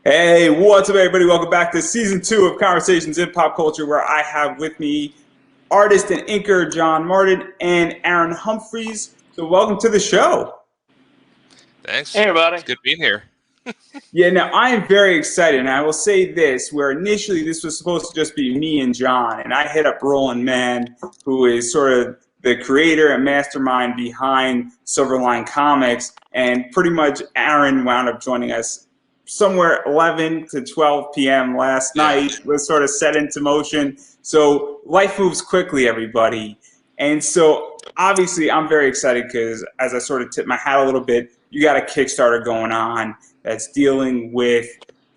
Hey, what's up, everybody? Welcome back to Season 2 of Conversations in Pop Culture, where I have with me artist and inker John Martin and Aaron Humphres. So welcome to the show. Thanks. Hey, everybody. It's good being here. Yeah, now I am very excited, and I will say this, where initially this was supposed to just be me and John, and I hit up Roland Mann, who is sort of the creator and mastermind behind Silverline Comics, and pretty much Aaron wound up joining us somewhere 11 to 12 p.m. last night. Was sort of set into motion. So life moves quickly, everybody. And so obviously I'm very excited because as I sort of tip my hat a little bit, you got a Kickstarter going on that's dealing with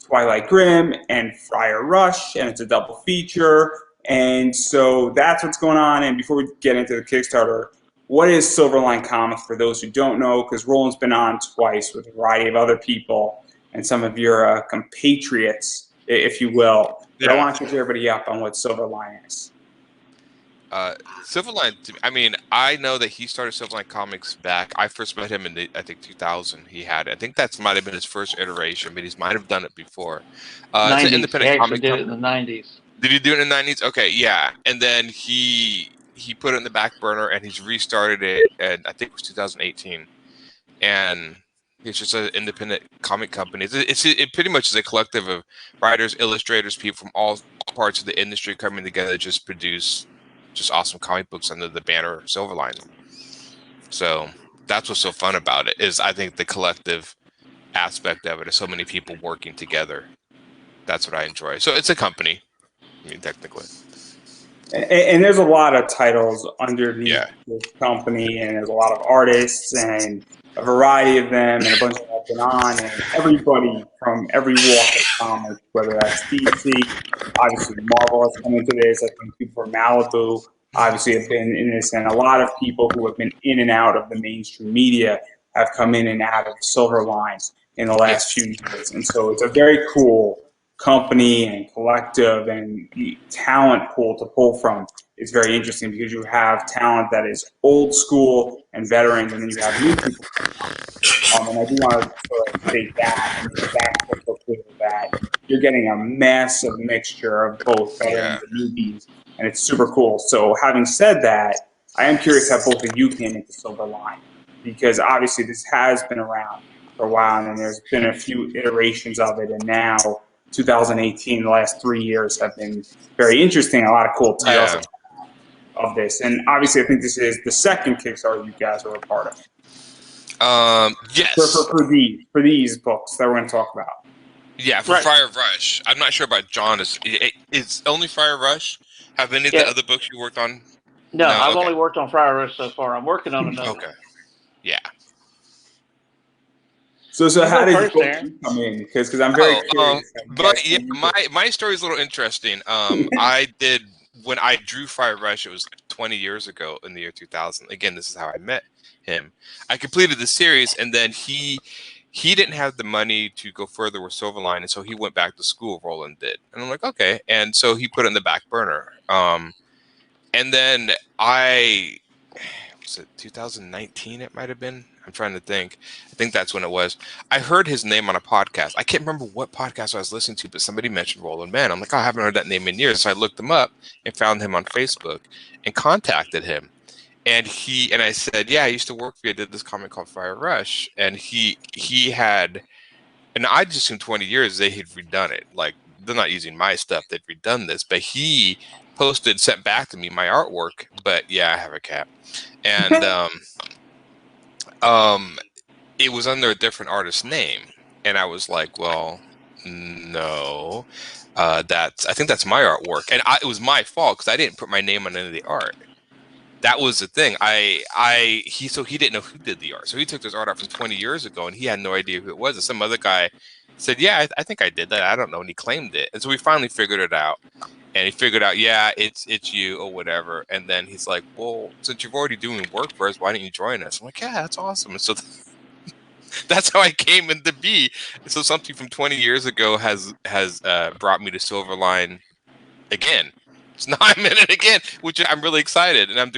Twilight Grimm and Friar Rush, and it's a double feature. And so that's what's going on. And before we get into the Kickstarter, what is Silverline Comics for those who don't know? Because Roland's been on twice with a variety of other people and some of your compatriots, if you will. But I want to catch everybody up on what Silverline is. Silverline, I mean, I know that he started Silverline Comics back. I first met him in, I think, 2000. He had it. I think that might have been his first iteration, but he might have done it before. 90s. It's an independent comic did it in the 90s. Did he do it in the 90s? Okay, yeah. And then he put it in the back burner, and he's restarted it, and I think it was 2018. And it's just an independent comic company. It pretty much is a collective of writers, illustrators, people from all parts of the industry coming together to just produce just awesome comic books under the banner Silverline. So that's what's so fun about it, is I think the collective aspect of it is so many people working together. That's what I enjoy. So it's a company, I mean, technically. And there's a lot of titles underneath this company, and there's a lot of artists and a variety of them, and a bunch of them have been on, and everybody from every walk of comics, whether that's DC, obviously Marvel has come into this. I think people from Malibu obviously have been in this, and a lot of people who have been in and out of the mainstream media have come in and out of Silverline in the last few years. And so it's a very cool company and collective, and the talent pool to pull from is very interesting because you have talent that is old school and veterans, and then you have new people. And I do want to sort of state that, and that's so clear that you're getting a massive mixture of both veterans and newbies, and it's super cool. So having said that, I am curious how both of you came into Silverline, because obviously this has been around for a while, and there's been a few iterations of it, and now 2018, the last 3 years have been very interesting. A lot of cool titles of this, and obviously, I think this is the second Kickstarter you guys are a part of. Yes. For these books that we're going to talk about. Yeah, for Friar Rush. I'm not sure about John. It's only Friar Rush? Have any of the other books you worked on? No, I've only worked on Friar Rush so far. I'm working on another. Okay. Yeah. So how did you come in? Because I'm very curious. But yeah, my story is a little interesting. When I drew Friar Rush, it was 20 years ago in the year 2000. Again, this is how I met him. I completed the series, and then he didn't have the money to go further with Silverline, and so he went back to school. Roland did, and I'm like, okay. And so he put it in the back burner. And then was it 2019? It might have been. I'm trying to think. I think that's when it was. I heard his name on a podcast. I can't remember what podcast I was listening to, but somebody mentioned Roland Mann. I'm like, I haven't heard that name in years. So I looked him up and found him on Facebook and contacted him. And I said, yeah, I used to work for you. I did this comic called Friar Rush. And he had, and I just assumed 20 years they had redone it. Like, they're not using my stuff. They'd redone this. But he sent back to me my artwork. But yeah, I have a cat. And it was under a different artist's name, and I was like, well, no, I think that's my artwork, and it was my fault because I didn't put my name on any of the art. That was the thing. He didn't know who did the art, so he took this art out from 20 years ago, and he had no idea who it was. And some other guy said, yeah, I think I did that. I don't know, and he claimed it, and so we finally figured it out. And he figured out, yeah, it's you or whatever. And then he's like, well, since you're already doing work for us, why didn't you join us? I'm like, yeah, that's awesome. And so that's how I came into be. And so something from 20 years ago has brought me to Silverline again. So now I'm in it again, which I'm really excited. And I'm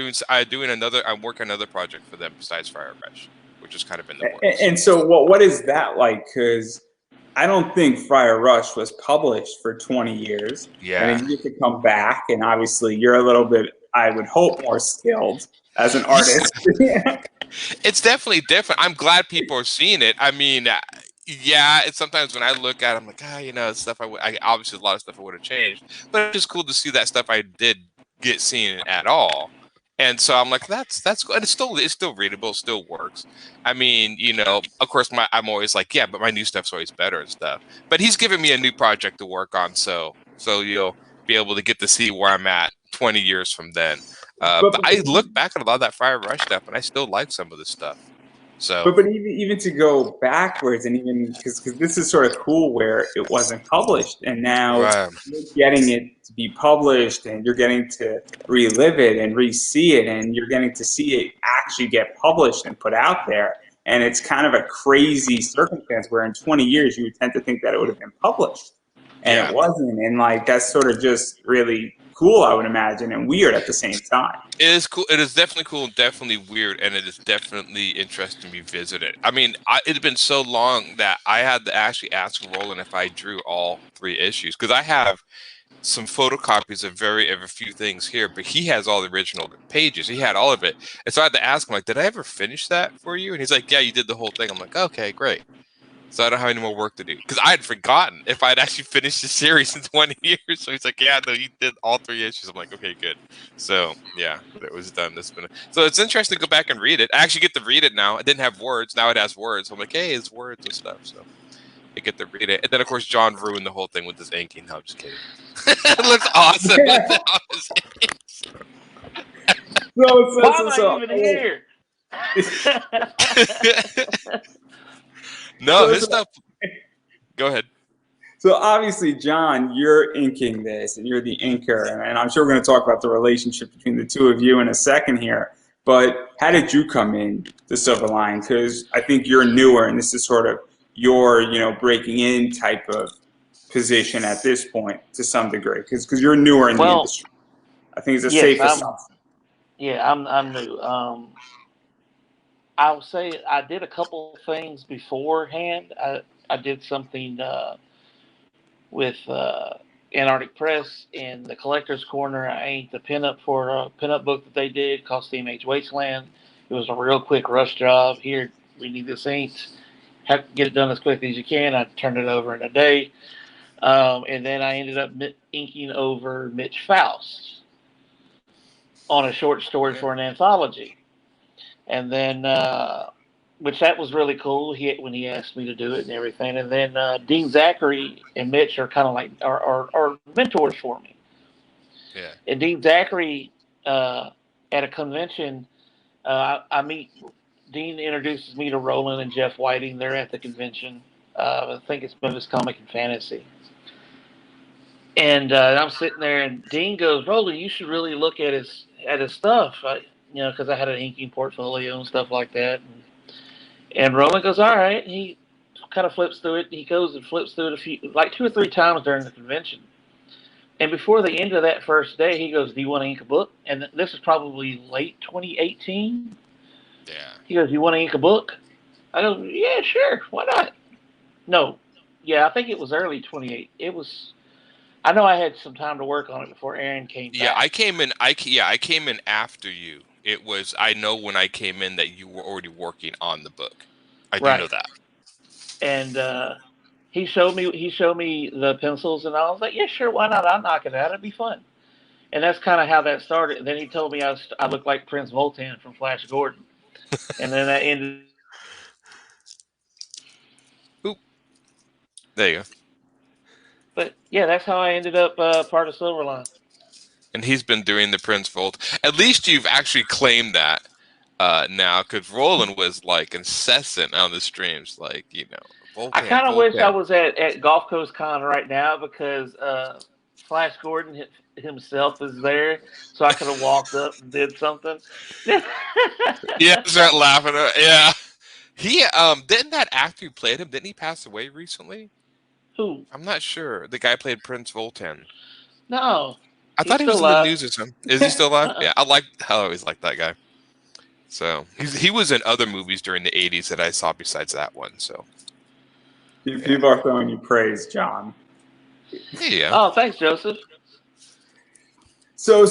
working another project for them besides Friar Rush, which is kind of in the works. And so what is that like? Because I don't think Friar Rush was published for 20 years. Yeah. And then you get to come back, and obviously you're a little bit, I would hope, more skilled as an artist. It's definitely different. I'm glad people are seeing it. I mean, yeah, it's sometimes when I look at it, I'm like, it's stuff I obviously a lot of stuff I would have changed, but it's just cool to see that stuff I did get seen at all. And so I'm like, that's cool. And it's still readable, still works. I mean, of course, I'm always like, yeah, but my new stuff's always better and stuff. But he's giving me a new project to work on, so you'll be able to get to see where I'm at 20 years from then. But I look back at a lot of that Friar Rush stuff, and I still like some of this stuff. So, but even to go backwards, and even because this is sort of cool where it wasn't published, and now you're getting it to be published, and you're getting to relive it and re-see it, and you're getting to see it actually get published and put out there. And it's kind of a crazy circumstance where in 20 years you would tend to think that it would have been published, and it wasn't. And like that's sort of just really cool, I would imagine, and weird at the same time. It is cool. It is definitely cool and definitely weird, and it is definitely interesting to revisit it. I mean, it had been so long that I had to actually ask Roland if I drew all 3 issues, because I have some photocopies of a few things here, but he has all the original pages. He had all of it, and so I had to ask him, like, did I ever finish that for you? And he's like, yeah, you did the whole thing. I'm like, okay, great. So I don't have any more work to do, because I had forgotten if I'd actually finished the series in 20 years. So he's like, yeah, no, you did all 3 issues. I'm like, okay, good. So yeah, it was done. So it's interesting to go back and read it. I actually get to read it now. It didn't have words. Now it has words. So I'm like, hey, it's words and stuff. So I get to read it. And then of course John ruined the whole thing with his inking. No, I'm just kidding. It looks awesome. Why am I even here? No, his stuff. Go ahead. So obviously, John, you're inking this, and you're the inker, and I'm sure we're going to talk about the relationship between the two of you in a second here. But how did you come in to Silverline? Because I think you're newer, and this is sort of your, breaking in type of position at this point to some degree, because you're newer in the industry. I think it's a safe assumption. Yeah, I'm new. I would say I did a couple things beforehand. I did something with Antarctic Press in the Collector's Corner. I inked the pinup for a pinup book that they did called CMH Wasteland. It was a real quick rush job. Here, we need this inked. Have to get it done as quickly as you can. I turned it over in a day. And then I ended up inking over Mitch Faust on a short story for an anthology. And then, which that was really cool when he asked me to do it and everything. And then Dean Zachary and Mitch are kind of like are mentors for me. Yeah. And Dean Zachary at a convention, Dean introduces me to Roland and Jeff Whiting. They're at the convention. I think it's Memphis Comic and Fantasy. And I'm sitting there, and Dean goes, "Roland, you should really look at his stuff." Because I had an inking portfolio and stuff like that. And Roland goes, all right. He kind of flips through it. He goes and flips through it like 2 or 3 times during the convention. And before the end of that first day, he goes, do you want to ink a book? And this is probably late 2018. Yeah. He goes, you want to ink a book? I go, yeah, sure. Why not? No. Yeah, I think it was early 28. It was... I know I had some time to work on it before Aaron came back. Yeah, I came in after you. It was, I know when I came in that you were already working on the book. I do know that. And he showed me the pencils, and I was like, yeah, sure, why not? I'll knock it out. It'd be fun. And that's kind of how that started. And then he told me I looked like Prince Voltan from Flash Gordon. And then that ended. Oop. There you go. But yeah, that's how I ended up part of Silverline. And he's been doing the Prince Volt. At least you've actually claimed that now, because Roland was like incessant on the streams, like Voltan, I kind of wish I was at Gulf Coast Con right now, because Flash Gordon himself is there, so I could have walked up and did something. Yeah, start laughing. Yeah, he didn't that actor who played him? Didn't he pass away recently? Who? I'm not sure. The guy played Prince Voltan. No. I thought he was in the news or something. Is he still alive? Yeah, I always liked that guy. So he was in other movies during the 80s that I saw besides that one. So People are throwing you praise, John. Yeah. Oh, thanks, Joseph. So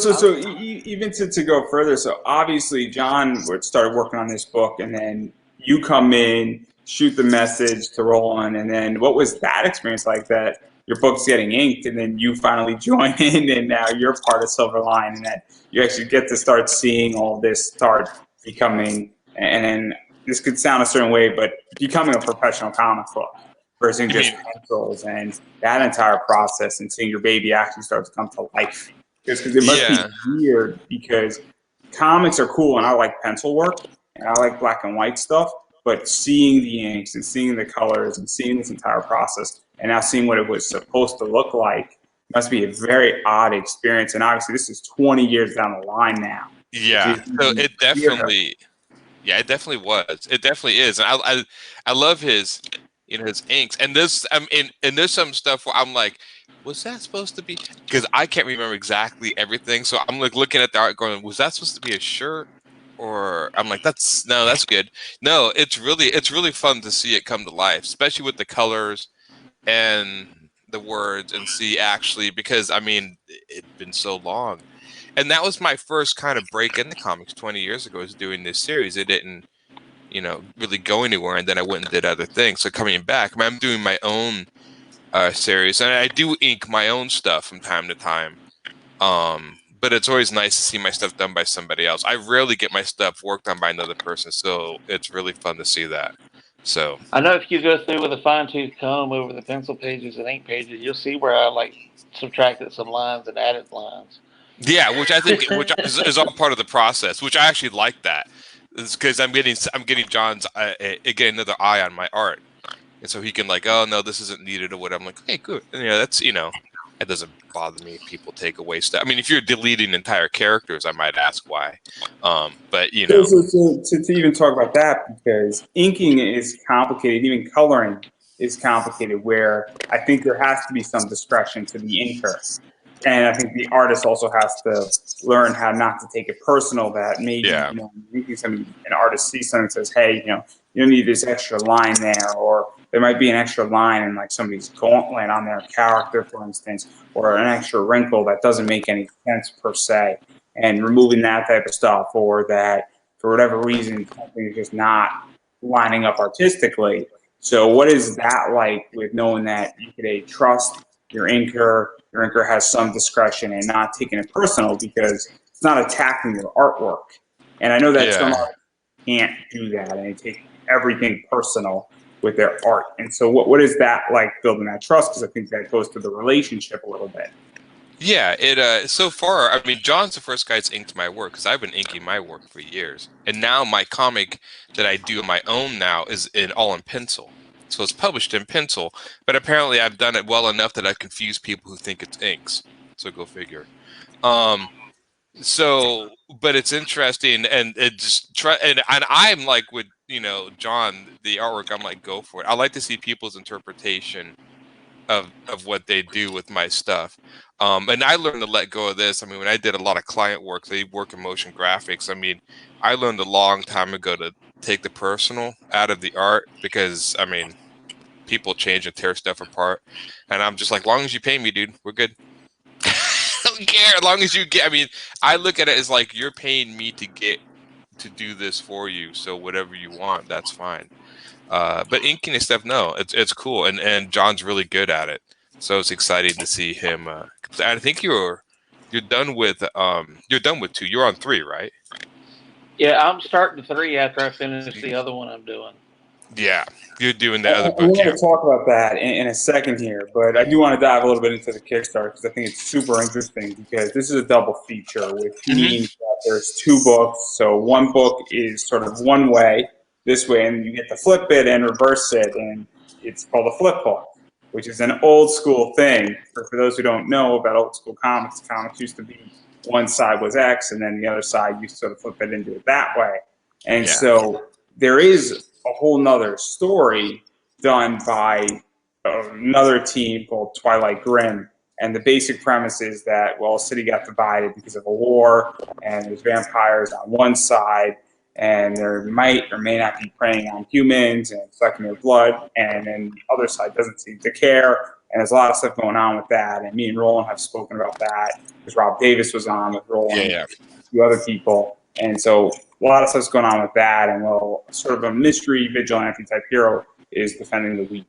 even to go further, so obviously John started working on this book, and then you come in, shoot the message to Roland, and then what was that experience like? That your book's getting inked, and then you finally join in, and now you're part of Silverline, and that you actually get to start seeing all this start becoming, and then this could sound a certain way, but becoming a professional comic book versus just pencils, and that entire process, and seeing your baby actually start to come to life. Because it must be weird, because comics are cool and I like pencil work and I like black and white stuff, but seeing the inks and seeing the colors and seeing this entire process and now seeing what it was supposed to look like must be a very odd experience. And obviously this is 20 years down the line now. Yeah, so it definitely, it definitely was. It definitely is. And I love his, his inks. And this, and there's some stuff where I'm like, was that supposed to be? Because I can't remember exactly everything. So I'm like looking at the art going, was that supposed to be a shirt? Or I'm like, that's good. No, it's really fun to see it come to life, especially with the colors and the words, and see actually, because I mean, it'd been so long. And that was my first kind of break into comics 20 years ago, was doing this series. It didn't, really go anywhere. And then I went and did other things. So coming back, I'm doing my own series, and I do ink my own stuff from time to time. But it's always nice to see my stuff done by somebody else. I rarely get my stuff worked on by another person, so it's really fun to see that. So I know if you go through with a fine-tooth comb over the pencil pages and ink pages, you'll see where I subtracted some lines and added lines. Yeah, which I think is all part of the process, which I actually like that. It's because I'm getting John's getting another eye on my art. And so he can oh no, this isn't needed or whatever. I'm like, hey, good. And, that's it doesn't bother me if people take away stuff. I mean, if you're deleting entire characters, I might ask why. But to even talk about that, because inking is complicated, even coloring is complicated. Where I think there has to be some discretion to the inker, and I think the artist also has to learn how not to take it personal. That maybe an artist sees something and says, hey, you don't need this extra line there, or there might be an extra line in somebody's gauntlet on their character, for instance, or an extra wrinkle that doesn't make any sense per se. And removing that type of stuff, or that for whatever reason something is just not lining up artistically. So what is that like, with knowing that you could trust your inker has some discretion and not taking it personal because it's not attacking your artwork? And I know that some artists can't do that, and they take everything personal with their art. And so what is that like, building that trust? Because I think that goes to the relationship a little bit. Yeah, so far, I mean, John's the first guy that's inked my work, because I've been inking my work for years. And now my comic that I do on my own now is all in pencil. So it's published in pencil, but apparently I've done it well enough that I've confused people who think it's inks. So go figure. So, but it's interesting, and it just and I'm like with John, the artwork, I'm like, go for it. I like to see people's interpretation of what they do with my stuff. And I learned to let go of this. I mean, when I did a lot of client work, they work in motion graphics. I mean, I learned a long time ago to take the personal out of the art, because I mean, people change and tear stuff apart, and I'm just like, long as you pay me, dude, we're good. I don't care, as long as you get. I mean, I look at it as like, you're paying me to do this for you, so whatever you want, that's fine. But inking and stuff, no, it's cool, and John's really good at it, so it's exciting to see him. I think you're done with 2. You're on 3, right? Yeah, I'm starting 3 after I finish the other one I'm doing. Yeah, you're doing the other book. I want to talk about that in a second here, but I do want to dive a little bit into the Kickstarter, because I think it's super interesting, because this is a double feature, which means that there's 2 books. So one book is sort of one way, this way, and you get to flip it and reverse it, and it's called a flip book, which is an old school thing. For those who don't know about old school comics used to be one side was X, and then the other side you sort of flip it into it that way. And so there is a whole nother story done by another team called Twilight Grimm. And the basic premise is that, well, a city got divided because of a war, and there's vampires on one side, and they might or may not be preying on humans and sucking their blood, and then the other side doesn't seem to care. And there's a lot of stuff going on with that. And me and Roland have spoken about that because Rob Davis was on with Roland and a few other people. And so a lot of stuff's going on with that. And well, sort of a mystery vigilante type hero is defending the weak.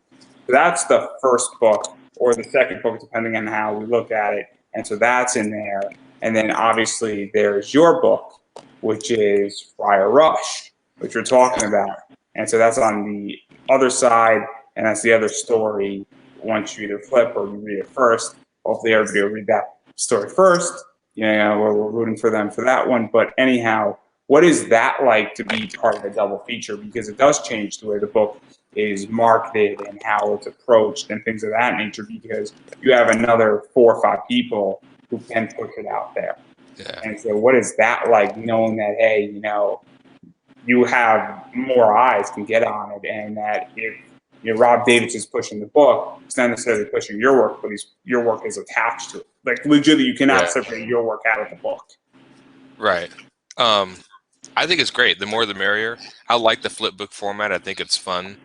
So that's the first book, or the second book, depending on how we look at it. And so that's in there. And then obviously there's your book, which is Friar Rush, which we're talking about. And so that's on the other side, and that's the other story. Once you either flip or you read it first, hopefully everybody will read that story first. You know, we're rooting for them for that one. But anyhow, what is that like to be part of a double feature? Because it does change the way the book is marketed and how it's approached and things of that nature, because you have another 4 or 5 people who can push it out there. Yeah. And so what is that like, knowing that, hey, you know, you have more eyes can get on it, and that if Rob Davis is pushing the book, it's not necessarily pushing your work, but your work is attached to it. Like, legitimately, you cannot separate your work out of the book. Right. I think it's great. The more the merrier. I like the flip book format. I think it's fun.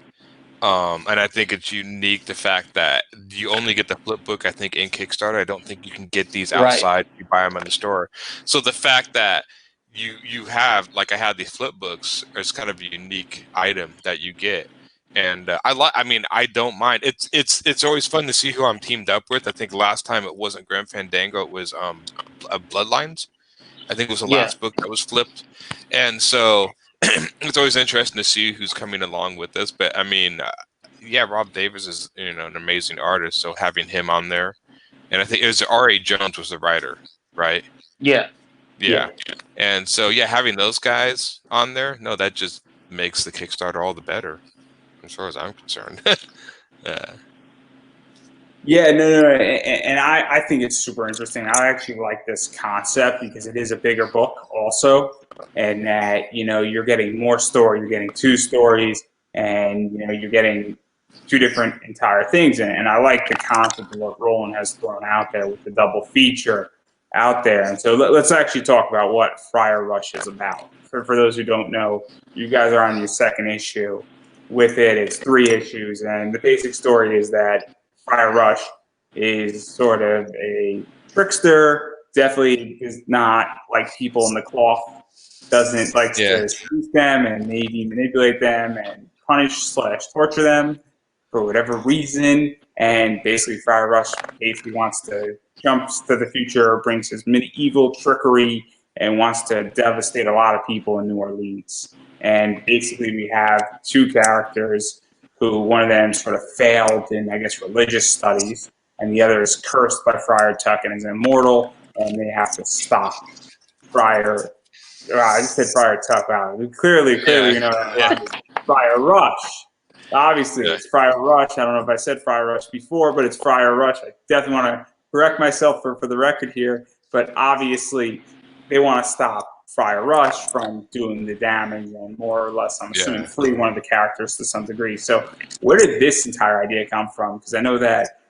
And I think it's unique, the fact that you only get the flip book, I think, in Kickstarter. I don't think you can get these outside. You buy them in the store. So the fact that you have, like, I had these flip books, is kind of a unique item that you get. And I mean, I don't mind. It's always fun to see who I'm teamed up with. I think last time it wasn't Grim Fandango, it was Bloodlines. I think it was the last book that was flipped. And so it's always interesting to see who's coming along with this. But I mean, Rob Davis is, you know, an amazing artist. So having him on there, and I think it was R.A. Jones was the writer, right? Yeah. And so having those guys on there, no, that just makes the Kickstarter all the better, as far as I'm concerned. Yeah, no. And I think it's super interesting. I actually like this concept because it is a bigger book also, and that, you know, you're getting more story, you're getting 2 stories, and, you know, you're getting 2 different entire things. And I like the concept of what Roland has thrown out there with the double feature out there. And so let's actually talk about what Friar Rush is about. For those who don't know, you guys are on your 2nd issue with it. It's 3 issues, and the basic story is that Friar Rush is sort of a trickster, definitely is not like people in the cloth, doesn't like to seduce them and maybe manipulate them and punish/torture them for whatever reason. And basically Friar Rush basically wants to jump to the future, brings his medieval trickery, and wants to devastate a lot of people in New Orleans. And basically we have 2 characters who, one of them sort of failed in, I guess, religious studies, and the other is cursed by Friar Tuck and is immortal, and they have to stop Friar. I just said Friar Tuck. Wow, clearly, you know, Friar Rush. Obviously, it's Friar Rush. I don't know if I said Friar Rush before, but it's Friar Rush. I definitely want to correct myself for the record here, but obviously they want to stop Friar Rush from doing the damage and more or less, I'm assuming, free one of the characters to some degree. So where did this entire idea come from? Because I know that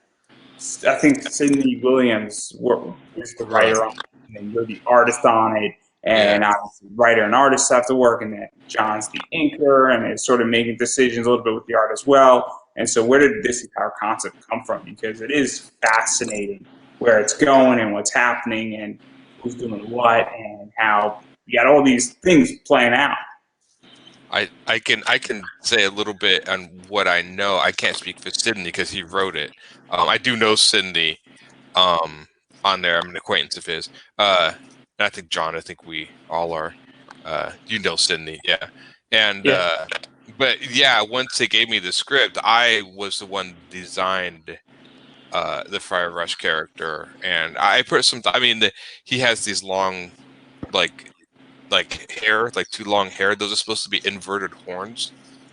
I think Sidney Williams was the writer on it, and you're the artist on it, and obviously writer and artist have to work, and then John's the inker, and it's sort of making decisions a little bit with the art as well. And so where did this entire concept come from? Because it is fascinating where it's going and what's happening and who's doing what and how you got all these things playing out. I can say a little bit on what I know. I can't speak for Sidney because he wrote it. I do know Sidney on there. I'm an acquaintance of his. And I think John, I think we all are. You know Sidney, And but once they gave me the script, I was the one who designed the Friar Rush character, and I put some. I mean, he has these long, like hair, like 2 long hair. Those are supposed to be inverted horns,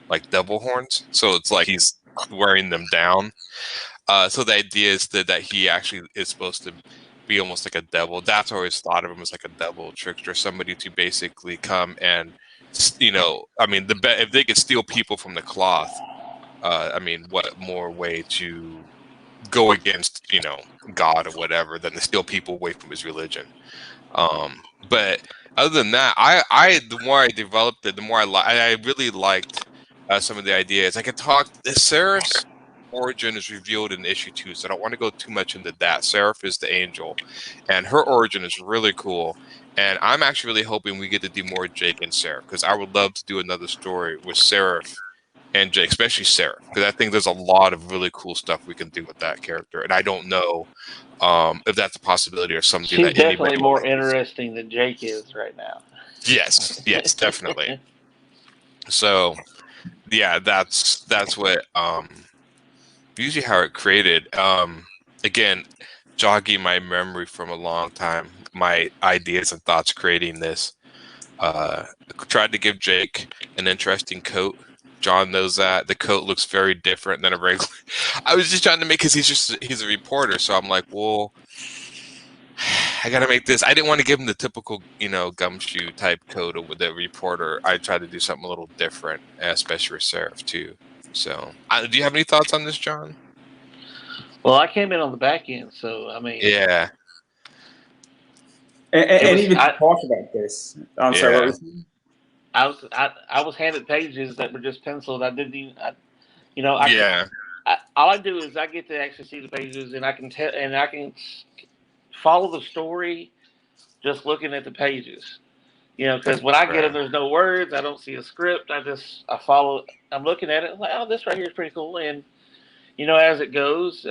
like double horns. So it's like he's wearing them down. So the idea is that he actually is supposed to be almost like a devil. That's what I always thought of him as, like a devil trickster, somebody to basically come and, you know, I mean, if they could steal people from the cloth, I mean, what more way to go against, you know, God or whatever than to steal people away from his religion. But other than that, the more I developed it, the more I really liked some of the ideas. I could talk. Seraph's origin is revealed in issue 2, so I don't want to go too much into that. Seraph is the angel, and her origin is really cool. And I'm actually really hoping we get to do more Jake and Seraph, because I would love to do another story with Seraph and Jake, especially Seraph, because I think there's a lot of really cool stuff we can do with that character. And I don't know if that's a possibility or something She's that definitely anybody more interesting than Jake is right now. Yes, definitely. So yeah, that's what usually how it created. Again, jogging my memory from a long time, my ideas and thoughts creating this. Tried to give Jake an interesting coat. John knows that the coat looks very different than a regular. I was just trying to make, because he's a reporter, so I'm like, well, I gotta make this. I didn't want to give him the typical, you know, gumshoe type coat with the reporter. I tried to do something a little different, especially with Seraph too. So, do you have any thoughts on this, John? Well, I came in on the back end, so I mean, Yeah. And even to talk about this, I'm sorry, what was it? I was handed pages that were just penciled. I didn't even, all I do is I get to actually see the pages, and I can tell, and I can follow the story just looking at the pages. You know, because when I get them, there's no words. I don't see a script. I follow. I'm looking at it. I'm like, oh, this right here is pretty cool. And you know, as it goes,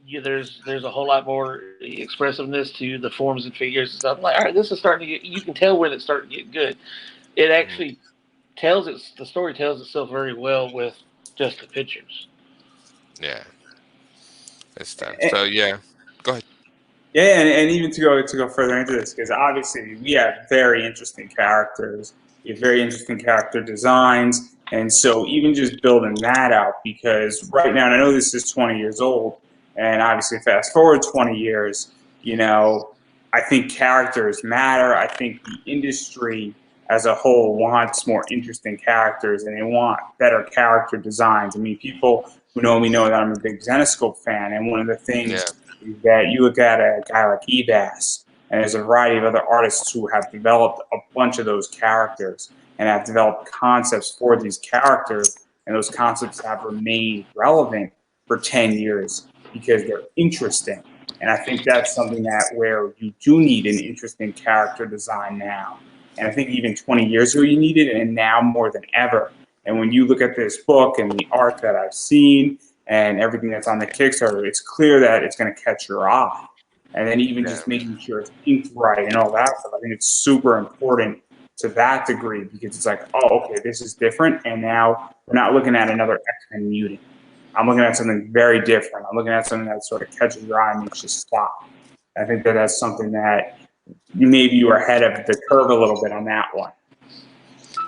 there's a whole lot more expressiveness to the forms and figures and stuff. I'm like, all right, this is starting to get. You can tell when it's starting to get good. It actually the story tells itself very well with just the pictures. Yeah. It's tough. So yeah, go ahead. Yeah, and even to go further into this, because obviously we have very interesting characters, we have very interesting character designs, and so even just building that out, because right now, and I know this is 20 years old, and obviously fast forward 20 years, you know, I think characters matter. I think the industry as a whole wants more interesting characters, and they want better character designs. I mean, people who know me know that I'm a big Zenescope fan, and one of the things that you look at a guy like Ebas, and there's a variety of other artists who have developed a bunch of those characters and have developed concepts for these characters, and those concepts have remained relevant for 10 years because they're interesting. And I think that's something that where you do need an interesting character design now. And I think even 20 years ago you needed it, and now more than ever. And when you look at this book and the art that I've seen and everything that's on the Kickstarter, it's clear that it's going to catch your eye. And then even just making sure it's inked right and all that stuff, I think it's super important to that degree, because it's like, oh, okay, this is different, and now we're not looking at another X-Men mutant. I'm looking at something very different. I'm looking at something that sort of catches your eye and makes you stop. I think that that's something that maybe you were ahead of the curve a little bit on that one.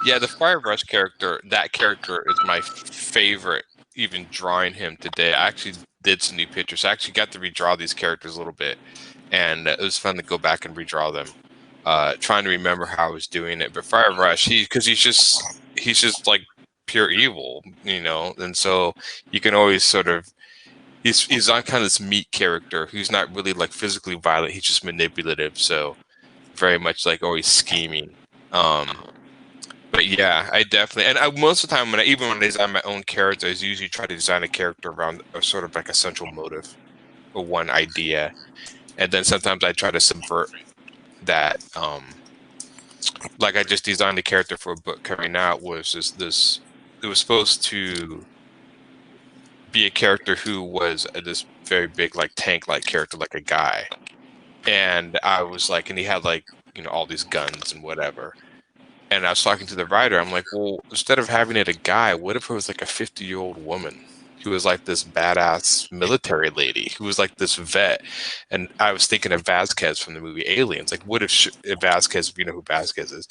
Yeah, the Fire Rush character, that character is my favorite, even drawing him today. I actually did some new pictures. I actually got to redraw these characters a little bit, and it was fun to go back and redraw them. Trying to remember how I was doing it. But Fire Rush, because he's just like pure evil, you know, and so you can always sort of, he's on kind of this meat character who's not really like physically violent. He's just manipulative. So very much like always scheming. But yeah, I definitely, and most of the time when I design my own characters, I usually try to design a character around a sort of like a central motive or one idea, and then sometimes I try to subvert that. Like I just designed a character for a book coming out, was just this. It was supposed to be a character who was this very big like tank-like character, like a guy, and I was like, and he had like, you know, all these guns and whatever. And I was talking to the writer. I'm like, well, instead of having it a guy, what if it was like a 50-year-old woman who was like this badass military lady who was like this vet? And I was thinking of Vasquez from the movie Aliens. Like, what if Vasquez, you know who Vasquez is?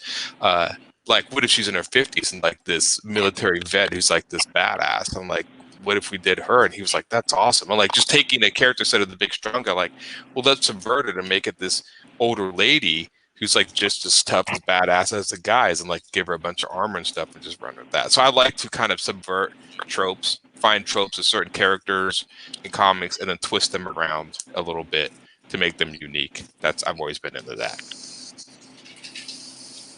Like, what if she's in her 50s and like this military vet who's like this badass? I'm like, what if we did her? And he was like, that's awesome. I'm like, just taking a character instead of the big strong guy, like, well, let's subvert it and make it this older lady who's like just as tough as badass as the guys, and like give her a bunch of armor and stuff and just run with that. So I like to kind of subvert tropes find tropes of certain characters in comics and then twist them around a little bit to make them unique. I've always been into that.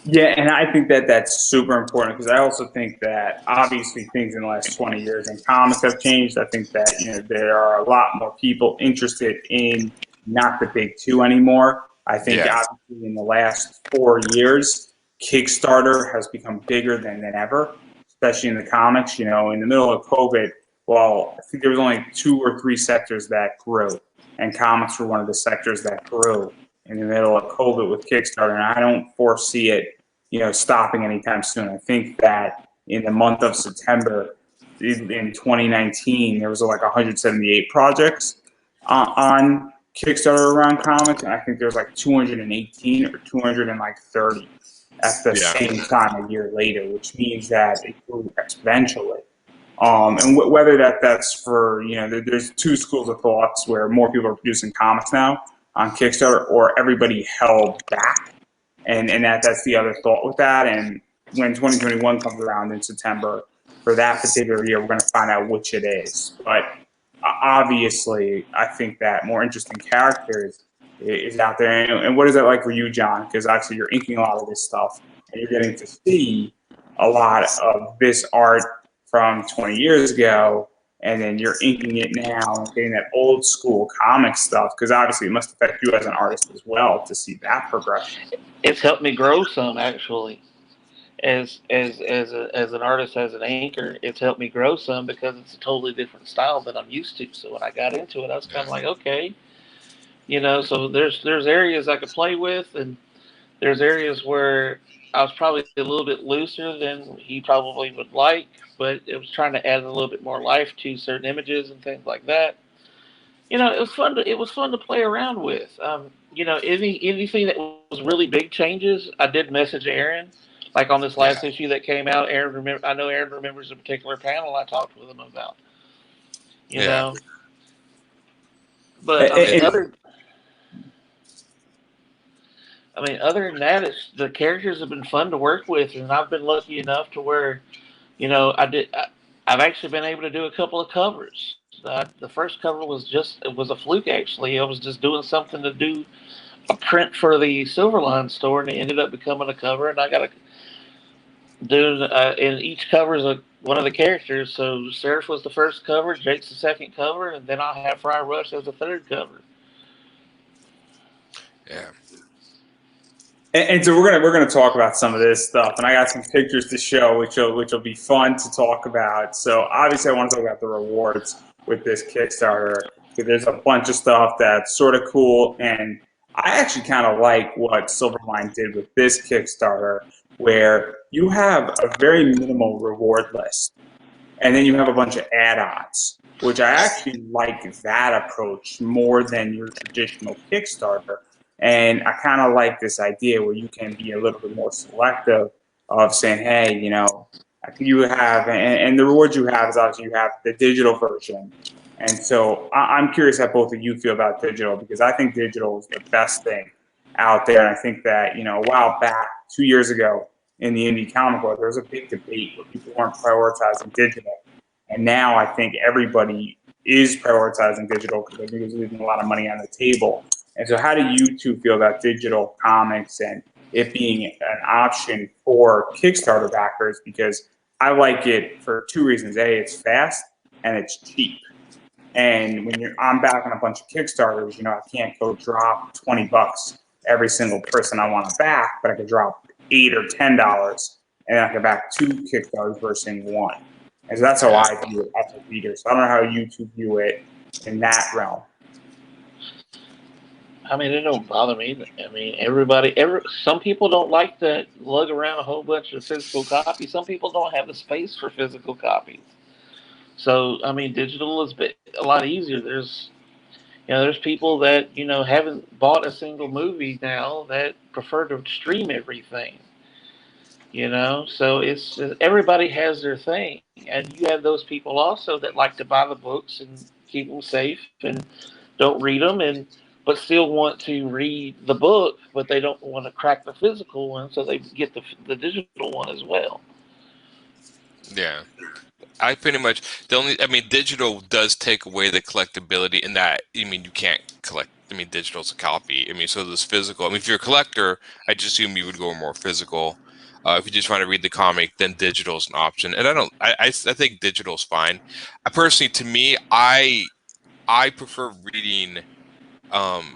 Yeah, and I think that that's super important because I also think that obviously things in the last 20 years in comics have changed. I think that there are a lot more people interested in not the big two anymore. I think obviously in the last 4 years, Kickstarter has become bigger than ever, especially in the comics. In the middle of COVID, well, I think there was only 2 or 3 sectors that grew, and comics were one of the sectors that grew in the middle of COVID with Kickstarter, and I don't foresee it stopping anytime soon. I think that in the month of September in 2019, there was like 178 projects on Kickstarter around comics, and I think there was like 218 or 230 at the same time a year later, which means that it grew exponentially. And whether that's for, there's 2 schools of thoughts where more people are producing comics now on Kickstarter, or everybody held back. And that's the other thought with that. And when 2021 comes around in September, for that particular year, we're going to find out which it is. But obviously, I think that more interesting characters is out there. And what is that like for you, John? Because obviously you're inking a lot of this stuff, and you're getting to see a lot of this art from 20 years ago, and then you're inking it now and getting that old school comic stuff, because obviously it must affect you as an artist as well to see that progression. It's helped me grow some, actually. As an artist, as an inker, it's helped me grow some because it's a totally different style that I'm used to. So when I got into it, I was kind of like, okay, so there's areas I could play with, and there's areas where I was probably a little bit looser than he probably would like, but it was trying to add a little bit more life to certain images and things like that. It was fun. It was fun to play around with. Anything that was really big changes, I did message Aaron. Like on this last issue that came out, I know Aaron remembers a particular panel I talked with him about. You know, but other than that, the characters have been fun to work with, and I've been lucky enough to where, I've actually been able to do a couple of covers. The first cover was a fluke, actually. I was just doing something to do a print for the Silverline store, and it ended up becoming a cover, and I got to do, and each cover is one of the characters. So Seraph was the first cover, Jake's the second cover, and then I'll have Fry Rush as the third cover. Yeah. And so we're gonna talk about some of this stuff, and I got some pictures to show, which will be fun to talk about. So obviously, I want to talk about the rewards with this Kickstarter, because there's a bunch of stuff that's sort of cool, and I actually kind of like what Silverline did with this Kickstarter, where you have a very minimal reward list, and then you have a bunch of add-ons, which I actually like that approach more than your traditional Kickstarter. And I kind of like this idea where you can be a little bit more selective of saying, hey, you have, and the rewards you have is obviously you have the digital version. And so I'm curious how both of you feel about digital, because I think digital is the best thing out there. And I think that, a while back, 2 years ago in the indie comic world, there was a big debate where people weren't prioritizing digital. And now I think everybody is prioritizing digital because I think it's leaving a lot of money on the table. And so how do you two feel about digital comics and it being an option for Kickstarter backers? Because I like it for 2 reasons. A, it's fast and it's cheap. And when I'm backing a bunch of Kickstarters, I can't go drop $20 every single person I want to back, but I could drop $8 or $10 and I could back 2 Kickstarters versus 1. And so that's how I view it as a reader. So I don't know how you two view it in that realm. It don't bother me. Some people don't like to lug around a whole bunch of physical copies. Some people don't have the space for physical copies. So, digital is a lot easier. There's people that, haven't bought a single movie now that prefer to stream everything. So it's everybody has their thing. And you have those people also that like to buy the books and keep them safe and don't read them but still want to read the book, but they don't want to crack the physical one, so they get the digital one as well. Yeah. I pretty much digital does take away the collectability in that. You can't collect. Digital's a copy. So does physical. If you're a collector, I just assume you would go more physical. If you just want to read the comic, then digital is an option. And I think digital's fine. Personally, to me, I prefer reading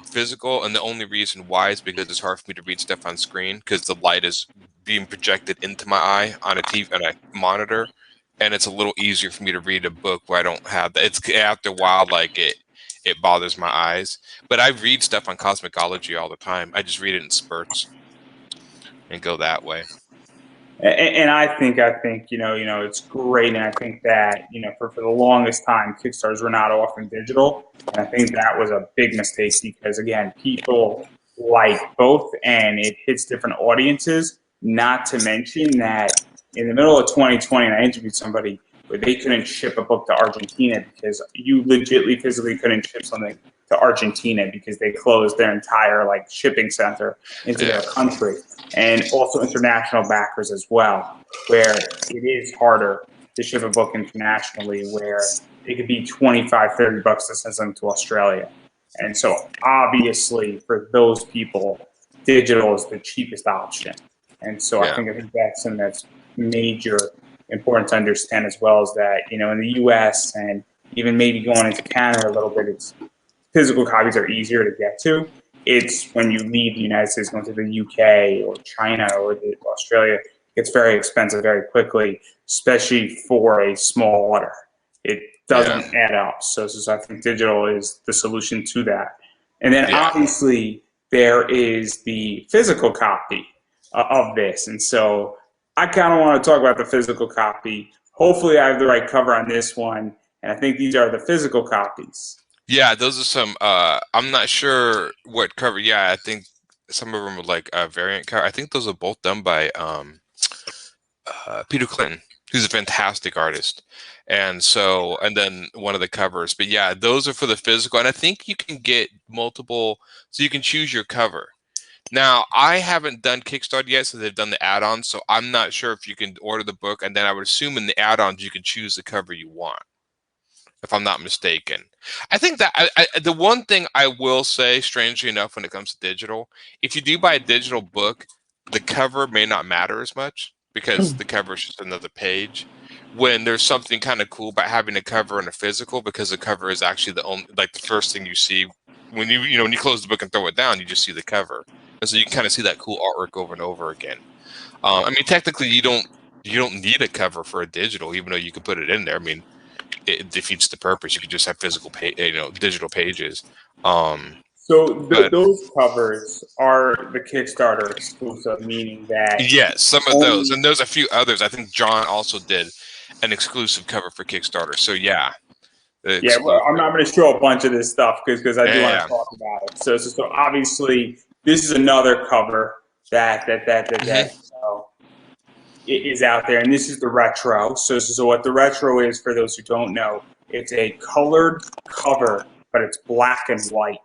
physical, and the only reason why is because it's hard for me to read stuff on screen because the light is being projected into my eye on a TV on a monitor, and it's a little easier for me to read a book where I don't have that. It's after a while, like it bothers my eyes. But I read stuff on cosmology all the time. I just read it in spurts and go that way. And I think it's great, and I think that for the longest time, Kickstarters were not often digital, and I think that was a big mistake because again, people like both, and it hits different audiences. Not to mention that in the middle of 2020, and I interviewed somebody where they couldn't ship a book to Argentina because you legitimately physically couldn't ship something to Argentina because they closed their entire shipping center into their country, and also international backers as well, where it is harder to ship a book internationally, where it could be $25-$30 to send something to Australia. And so obviously for those people, digital is the cheapest option. And so I think that's something that's major important to understand, as well as that, in the US and even maybe going into Canada a little bit, it's physical copies are easier to get to. It's when you leave the United States, going to the UK or China or Australia, it's very expensive very quickly, especially for a small order. It doesn't add up. So I think digital is the solution to that. And then obviously there is the physical copy of this. And so I kind of want to talk about the physical copy. Hopefully I have the right cover on this one. And I think these are the physical copies. Yeah, those are some. I'm not sure what cover. Yeah, I think some of them are like variant cover. I think those are both done by Peter Clinton, who's a fantastic artist. And then one of the covers. But yeah, those are for the physical. And I think you can get multiple, so you can choose your cover. Now, I haven't done Kickstarter yet, so they've done the add-ons. So I'm not sure if you can order the book, and then I would assume in the add-ons you can choose the cover you want, if I'm not mistaken. I think that the one thing I will say, strangely enough, when it comes to digital, if you do buy a digital book, the cover may not matter as much because the cover is just another page. When there's something kind of cool about having a cover and a physical, because the cover is actually the first thing you see when when you close the book and throw it down, you just see the cover, and so you can kind of see that cool artwork over and over again. Technically, you don't need a cover for a digital, even though you could put it in there. It defeats the purpose. You could just have physical, digital pages. Those covers are the Kickstarter exclusive, meaning that yes, some of those, and there's a few others. I think John also did an exclusive cover for Kickstarter. So yeah. Well, I'm going to show a bunch of this stuff because I do want to talk about it. So obviously this is another cover that is out there, and this is the retro. So what the retro is, for those who don't know, it's a colored cover, but it's black and white,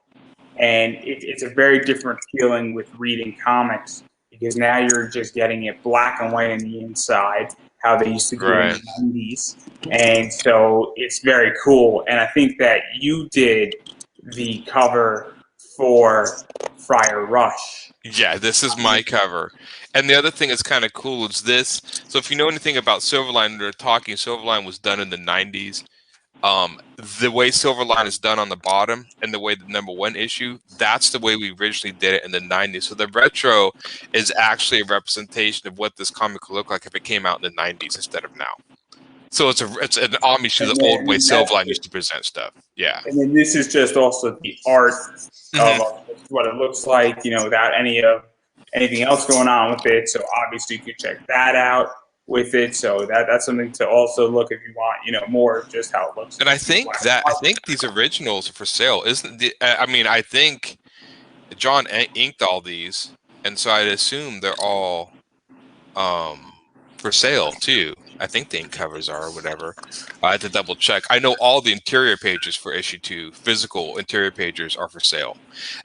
and it's a very different feeling with reading comics, because now you're just getting it black and white on the inside, how they used to do in the 90s. And so it's very cool. And I think that you did the cover for Friar Rush. Yeah, this is my cover. And the other thing that's kind of cool is this. So if you know anything about Silverline, they're talking, Silverline was done in the 90s. The way Silverline is done on the bottom and the way the #1 issue, that's the way we originally did it in the 90s. So the retro is actually a representation of what this comic would look like if it came out in the 90s instead of now. So it's an homage to the old way Silverline used to present stuff. Yeah. And then this is just also the art of what it looks like, without anything else going on with it. So obviously you could check that out with it. So that's something to also look if you want, more of just how it looks. And I think these originals are for sale, isn't the? I think John inked all these, and so I'd assume they're all for sale too. I think the ink covers are, or whatever. I had to double check. I know all the interior pages for issue 2, physical interior pages, are for sale.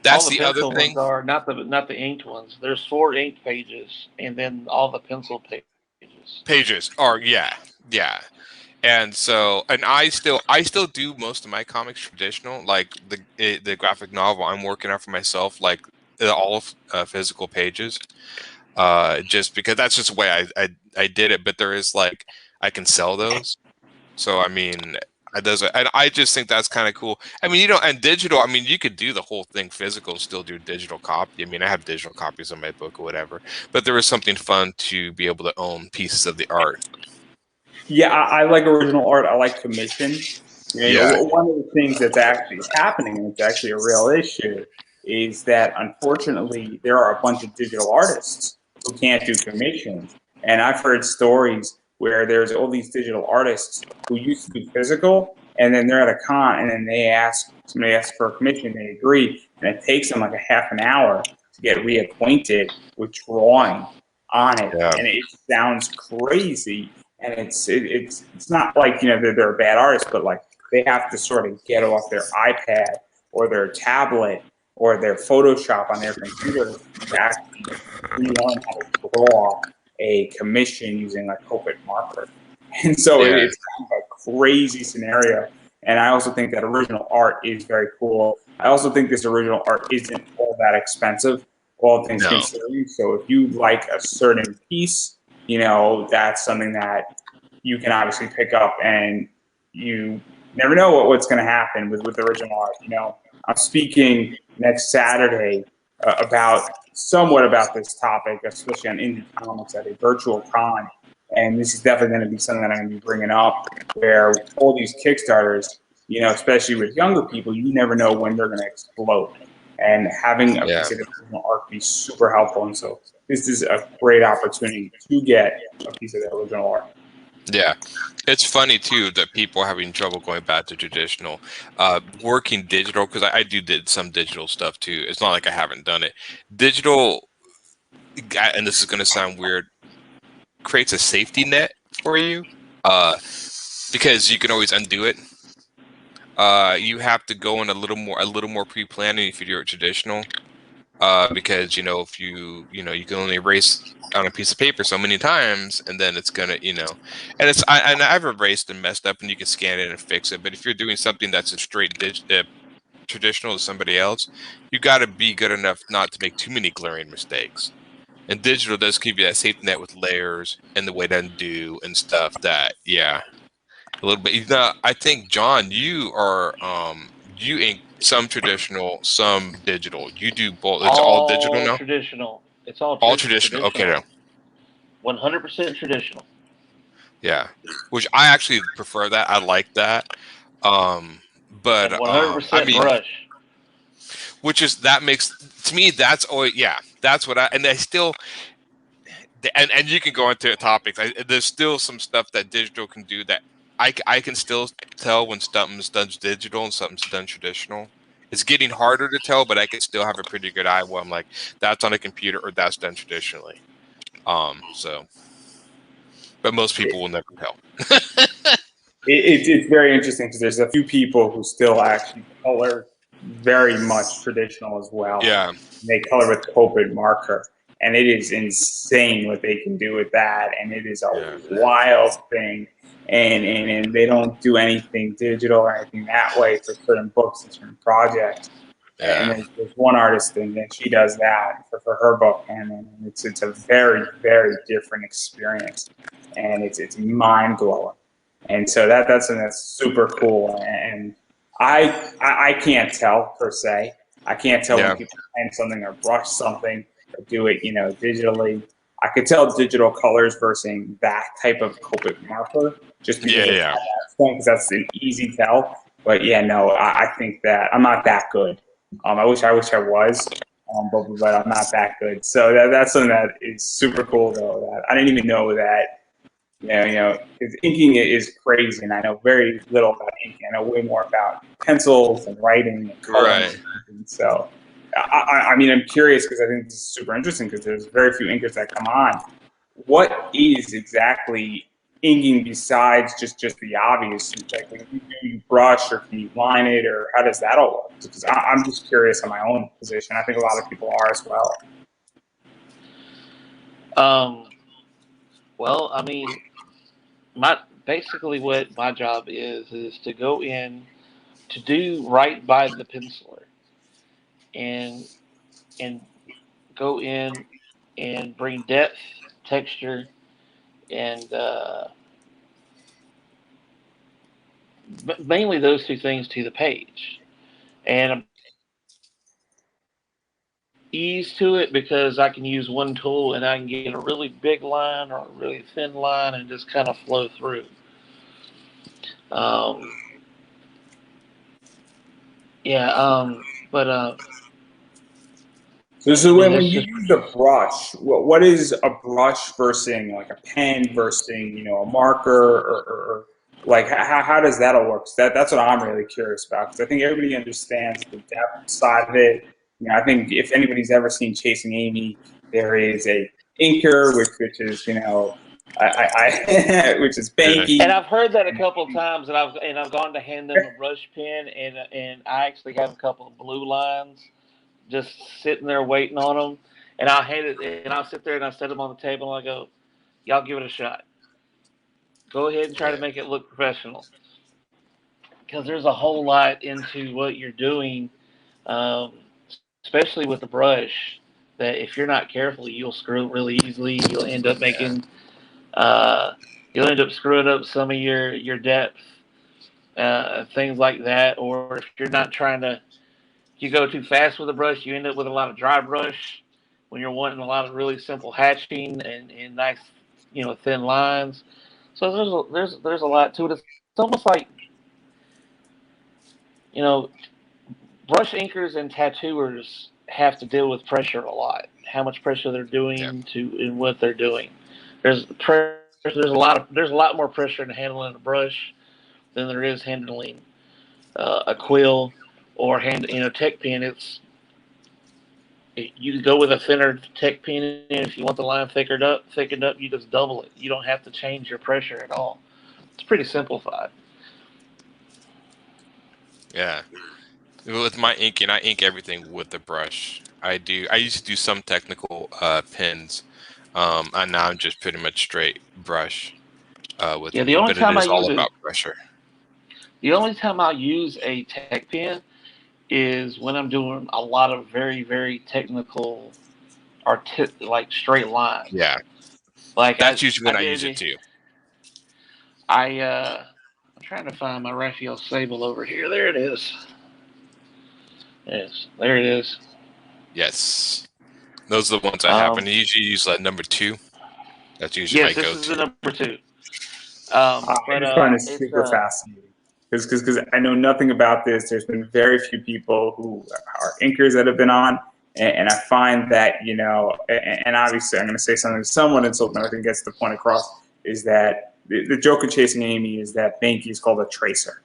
That's the other thing. Ones are not the inked ones. There's 4 inked pages, and then all the pencil pages. Pages are yeah. And so, and I still do most of my comics traditional, like the graphic novel I'm working on for myself, like all physical pages, just because that's just the way I did it. But there is like I can sell those, so I mean, and I just think that's kind of cool. I mean, and digital. I mean, you could do the whole thing physical, still do digital copy. I mean, I have digital copies of my book or whatever, but there was something fun to be able to own pieces of the art. Yeah, I like original art. I like commission. Yeah. One of the things that's actually happening, and it's actually a real issue, is that unfortunately there are a bunch of digital artists who can't do commissions. And I've heard stories where there's all these digital artists who used to do physical, and then they're at a con, and then somebody asks for a commission, they agree, and it takes them like a half an hour to get reacquainted with drawing on it, Yeah. and it sounds crazy. And it's not like they're a bad artist, but like they have to sort of get off their iPad or their tablet or their Photoshop on their computer to actually relearn how to draw a commission using like Copic marker. And so it's kind of a crazy scenario. And I also think that original art is very cool. I also think this original art isn't all that expensive, all things considering. So if you like a certain piece, that's something that you can obviously pick up, and you never know what's going to happen with original art. I'm speaking next Saturday somewhat about this topic, especially on indie comics at a virtual con. And this is definitely going to be something that I'm going to be bringing up, where all these Kickstarters, especially with younger people, you never know when they're going to explode. And having a piece of original art be super helpful. And so this is a great opportunity to get a piece of the original art. Yeah, it's funny too that people are having trouble going back to traditional, working digital, because I did some digital stuff too. It's not like I haven't done it. Digital, and this is going to sound weird, creates a safety net for you, because you can always undo it. You have to go in a little more pre-planning if you do it traditional, because if you can only erase on a piece of paper so many times, and then it's gonna and I've erased and messed up, and you can scan it and fix it. But if you're doing something that's a straight traditional to somebody else, you got to be good enough not to make too many glaring mistakes. And digital does give you that safety net with layers and the way to undo and stuff. That a little bit. I think John, you are you ink some traditional, some digital. You do both. It's all digital now. Traditional. It's all Traditional. Okay, now. 100% traditional. Yeah, which I actually prefer that. I like that. But and 100% brush. Which is that makes to me that's always that's what and I still. And you can go into topics. There's still some stuff that digital can do that I can still tell when something's done digital and something's done traditional. It's getting harder to tell, but I can still have a pretty good eye where I'm like, that's on a computer or that's done traditionally. But most people will never tell. It's very interesting because there's a few people who still actually color very much traditional as well. Yeah. They color with Copic marker. And it is insane what they can do with that. And it is a wild thing. And they don't do anything digital or anything that way for certain books and certain projects. Yeah. And there's one artist, and she does that for her book. And it's a very, very different experience. And it's mind-blowing. And so that's something that's super cool. And I can't tell, per se. I can't tell when people paint something or brush something or do it, digitally. I could tell digital colors versus that type of Copic marker just because that's an easy tell. But I think that I'm not that good. I wish I was, but I'm not that good. So that's something that is super cool, though. That I didn't even know that. Because inking is crazy, and I know very little about inking. I know way more about pencils and writing and coloring. Right. And so, I mean, I'm curious because I think this is super interesting because there's very few inkers that come on. What is exactly inking besides just the obvious? Like, when you brush, or can you line it, or how does that all work? Because I'm just curious on my own position. I think a lot of people are as well. Well, I mean, basically what my job is to go in to do right by the penciler and and go in and bring depth, texture, and mainly those two things to the page. And ease to it because I can use one tool and I can get a really big line or a really thin line and just kind of flow through. Um, yeah, but So I mean, when it's you just use a brush, what is a brush versus like a pen versus a marker or like how does that all work? 'Cause that's what I'm really curious about because I think everybody understands the depth side of it. I think if anybody's ever seen Chasing Amy, there is a inker which is which is Yeah. banky. and I've heard that a couple of times, and I've gone to hand them a brush pen, and I actually have a couple of blue lines just sitting there waiting on them, and I'll hand it, and I'll sit there and I set them on the table and I go, y'all give it a shot. Go ahead and try to Yeah. make it look professional because there's a whole lot into what you're doing, um, especially with the brush. That if you're not careful, you'll screw it really easily. Yeah. Uh, you'll end up screwing up some of your depth, things like that. Or if you're not trying to, if you go too fast with a brush, you end up with a lot of dry brush when you're wanting a lot of really simple hatching and nice, thin lines. So there's a lot to it. It's almost like, you know, brush inkers and tattooers have to deal with pressure a lot. How much pressure they're Yeah. doing to in what they're doing. There's a lot more pressure in handling a brush than there is handling a quill or tech pen. You can go with a thinner tech pen, and if you want the line thickened up, you just double it. You don't have to change your pressure at all. It's pretty simplified. Yeah. With my inking, I ink everything with the brush. I used to do some technical pens, and now I'm just pretty much straight brush with Yeah, inking. But it is all about pressure. the only time I use a tech pen is when I'm doing a lot of very, very technical, like straight lines. Yeah. Like That's usually I when I use it did, too. I'm trying to find my Raphael Sable over here. There it is. Yes, there it is. Yes. Those are the ones I have. Um, And I usually use like number 2. That's usually my yes, this is the go-to. number two. I But just find it it's super fascinating because I know nothing about this. There's been very few people who are inkers that have been on, and I find that and obviously I'm going to say something somewhat insulting. I think gets the point across is that the joke of Chasing Amy is that Banky is called a tracer,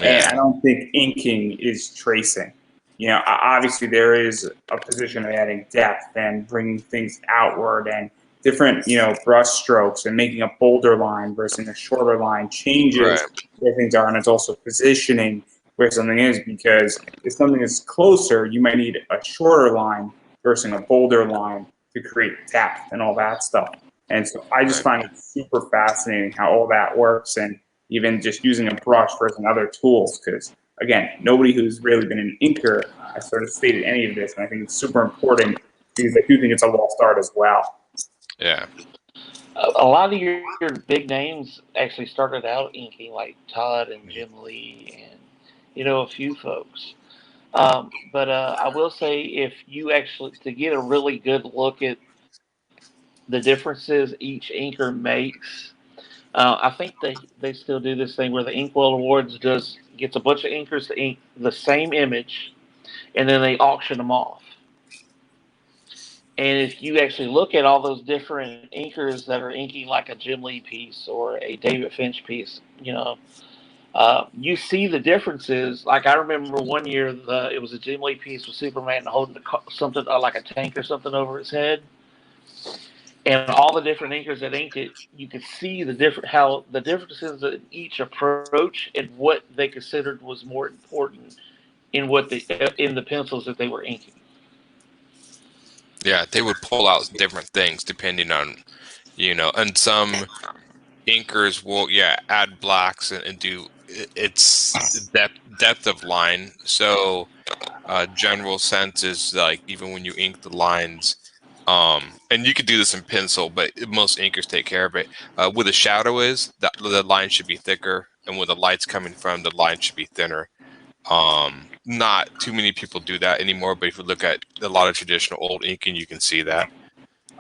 and Yeah. I don't think inking is tracing. Obviously there is a position of adding depth and bringing things outward and different, brush strokes and making a bolder line versus a shorter line changes Right. where things are, and it's also positioning where something is because if something is closer, you might need a shorter line versus a bolder line to create depth and all that stuff. And so I just Right. find it super fascinating how all that works, and even just using a brush versus other tools because again, nobody who's really been an inker has sort of stated any of this, and I think it's super important because I do think it's a lost art as well. Yeah. a lot of your big names actually started out inking, like Todd and Jim Lee, and a few folks. But I will say, if you actually to get a really good look at the differences each inker makes, I think they still do this thing where the Inkwell Awards gets a bunch of inkers to ink the same image, and then they auction them off. And if you actually look at all those different inkers that are inking like a Jim Lee piece or a David Finch piece, you see the differences. Like I remember one year, it was a Jim Lee piece with Superman holding something like a tank or something over his head, and all the different inkers that inked it, you could see how the differences in each approach and what they considered was more important in the pencils that they were inking. Yeah, they would pull out different things depending on, and some, inkers will add blacks and do its depth of line. So general sense is like even when you ink the lines, and you could do this in pencil, but most inkers take care of it. Where the shadow is, the line should be thicker, and where the light's coming from, the line should be thinner. Not too many people do that anymore, but if you look at a lot of traditional old inking, you can see that.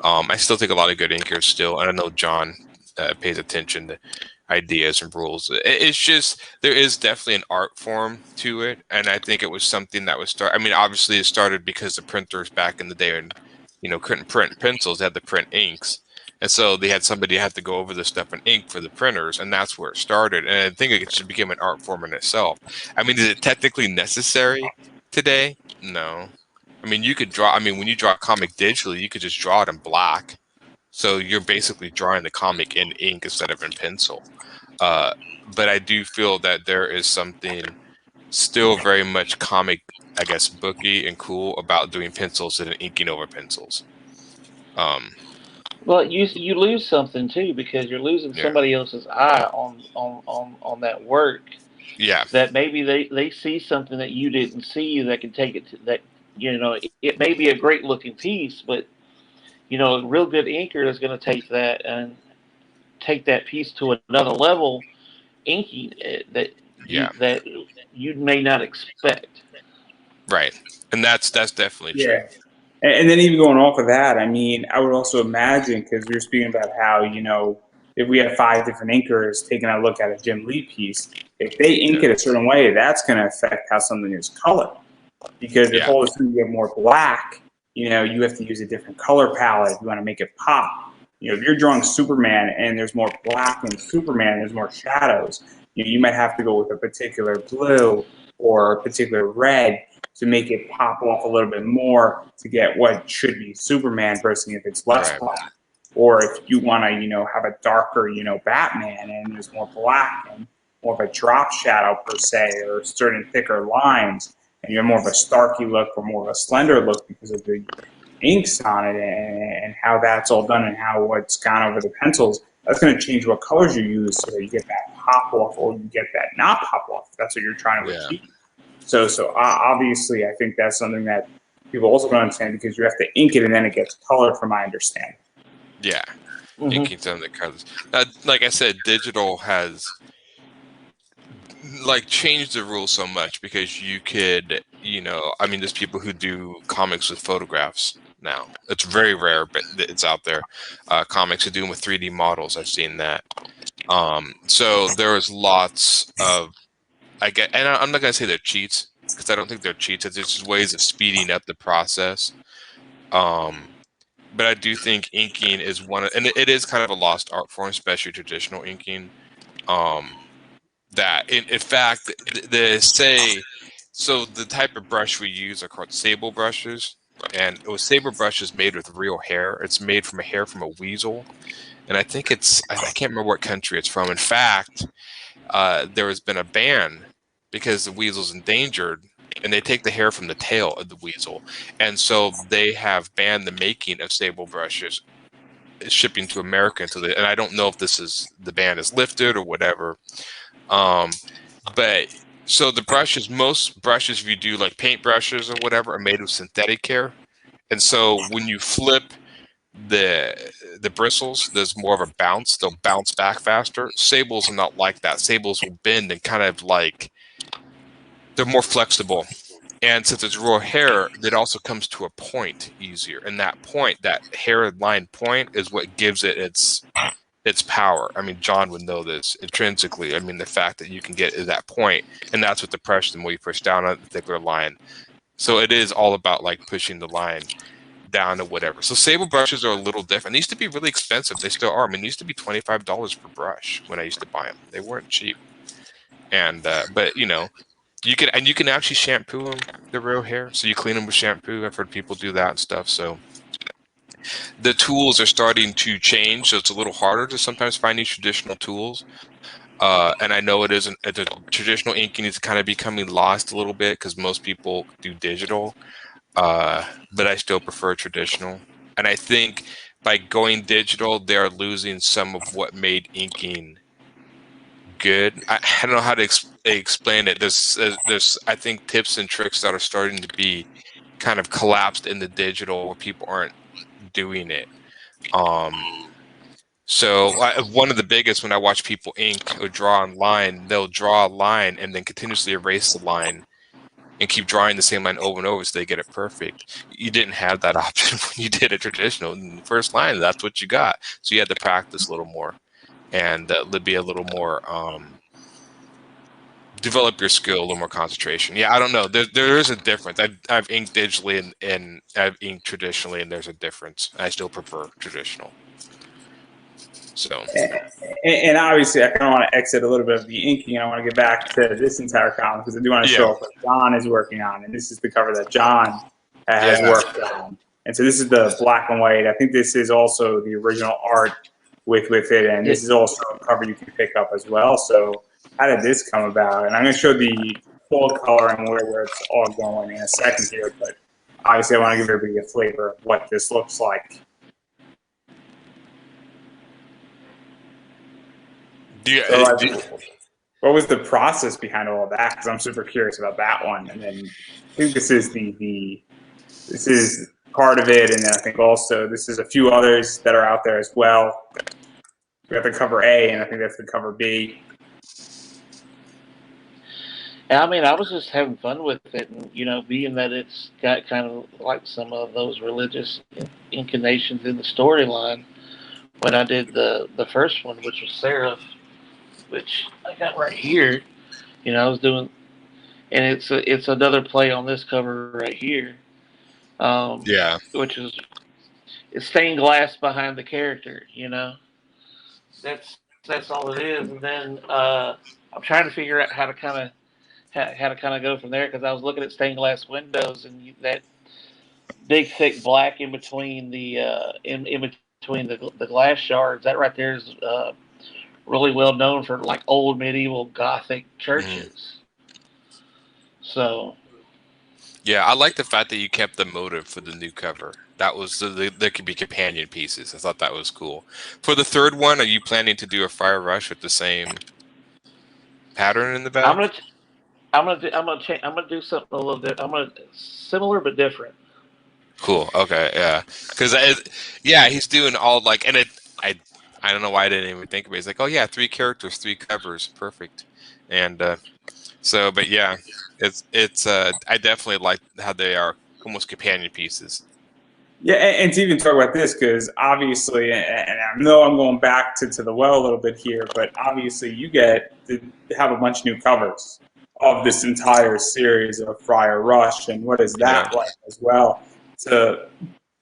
I still think a lot of good inkers still, and I know John pays attention to ideas and rules. It's just there is definitely an art form to it, and I think it was something that was I mean, obviously it started because the printers back in the day, and couldn't print pencils; they had to print inks, and so they had somebody had to go over the stuff in ink for the printers, and that's where it started. And I think it just became an art form in itself. I mean, is it technically necessary today? No. I mean, you could draw. I mean, when you draw a comic digitally, you could just draw it in black. So you're basically drawing the comic in ink instead of in pencil. But I do feel that there is something still very much comic, I guess, booky and cool about doing pencils and inking over pencils. Well, you lose something too because you're losing somebody else's eye on that work. Yeah. That maybe they see something that you didn't see that can take it to that. It may be a great looking piece, but a real good inker is going to take that and take that piece to another level, inking it that you may not expect. Right, and that's definitely true. And then even going off of that, I mean, I would also imagine, because we were speaking about how, if we have 5 different inkers taking a look at a Jim Lee piece, if they ink it a certain way, that's going to affect how something is colored. Because if all of a sudden you have more black, you have to use a different color palette. You want to make it pop. If you're drawing Superman and there's more black in Superman and there's more shadows, you might have to go with a particular blue or a particular red to make it pop off a little bit more to get what should be Superman versus if it's less black. Or if you want to, have a darker, Batman and there's more black and more of a drop shadow per se, or certain thicker lines, and you have more of a starky look or more of a slender look because of the inks on it and how that's all done and how what's gone over the pencils, that's going to change what colors you use so that you get that pop off or you get that not pop off. That's what you're trying to achieve. So obviously, I think that's something that people also don't understand because you have to ink it and then it gets colored, from my understanding. Yeah, inking some of the colors. Like I said, digital has changed the rules so much because you could, I mean, there's people who do comics with photographs now. It's very rare, but it's out there. Comics who do them with 3D models. I've seen that. So there is lots of. And I'm not gonna say they're cheats because I don't think they're cheats. It's just ways of speeding up the process. But I do think inking is and it is kind of a lost art form, especially traditional inking. That in fact, the type of brush we use are called sable brushes, and sable brushes made with real hair. It's made from a hair from a weasel, and I think I can't remember what country it's from. In fact, there has been a ban because the weasel's endangered, and they take the hair from the tail of the weasel, and so they have banned the making of sable brushes shipping to America and I don't know if the ban is lifted or whatever. But so most brushes, if you do like paint brushes or whatever, are made of synthetic hair, and so when you flip the bristles, there's more of a bounce. They'll bounce back faster. Sables are not like that. Sables will bend and kind of they're more flexible. And since it's raw hair, it also comes to a point easier. And that point, that hairline point, is what gives it its power. I mean, John would know this intrinsically. I mean, the fact that you can get to that point, and that's what the pressure, the more you push down on the thicker line. So it is all about pushing the line down or whatever. So sable brushes are a little different. They used to be really expensive. They still are. I mean, they used to be $25 per brush when I used to buy them. They weren't cheap. And but you can actually shampoo them, the real hair. So you clean them with shampoo. I've heard people do that and stuff. So the tools are starting to change. So it's a little harder to sometimes find these traditional tools. And I know the traditional inking is kind of becoming lost a little bit because most people do digital. But I still prefer traditional. And I think by going digital, they are losing some of what made inking good. I don't know how to explain it. There's I think tips and tricks that are starting to be kind of collapsed in the digital where people aren't doing it. So one of the biggest, when I watch people ink or draw online, they'll draw a line and then continuously erase the line and keep drawing the same line over and over so they get it perfect. You didn't have that option when you did it traditional. In the first line, that's what you got. So you had to practice a little more and be a little more, develop your skill, a little more concentration. Yeah, I don't know. There is a difference. I've inked digitally and I've inked traditionally, and there's a difference. I still prefer traditional. So, and obviously, I kind of want to exit a little bit of the inking. I want to get back to this entire comic because I do want to show off what John is working on, and this is the cover that John has worked on. And so this is the black and white. I think this is also the original art with it, and this is also a cover you can pick up as well. So how did this come about? And I'm going to show the full color and where it's all going in a second here, but obviously I want to give everybody a flavor of what this looks like. What was the process behind all of that? Because I'm super curious about that one. And then I think this is this is part of it, and then I think also this is a few others that are out there as well. We got the cover A, and I think that's the cover B. I mean, I was just having fun with it, and being that it's got kind of like some of those religious inclinations in the storyline. When I did the first one, which was Seraph, which I got right here, I was doing, and it's another play on this cover right here. Which is it's stained glass behind the character. That's all it is. And then I'm trying to figure out how to kind of go from there, because I was looking at stained glass windows and that big thick black in between the in between the glass shards. That right there is really well known for like old medieval Gothic churches. So. Yeah, I like the fact that you kept the motive for the new cover. That was there could be companion pieces. I thought that was cool. For the third one, are you planning to do a Fire Rush with the same pattern in the back? I'm gonna do something a little bit. I'm gonna similar but different. Cool. Okay. Yeah. Because he's doing all like, and I don't know why I didn't even think of it. He's like, oh yeah, 3 characters, 3 covers, perfect. And so, but yeah, it's I definitely like how they are almost companion pieces. Yeah, and to even talk about this, because obviously, and I know I'm going back to the well a little bit here, but obviously you get to have a bunch of new covers of this entire series of Fire Rush, and what is that like as well, to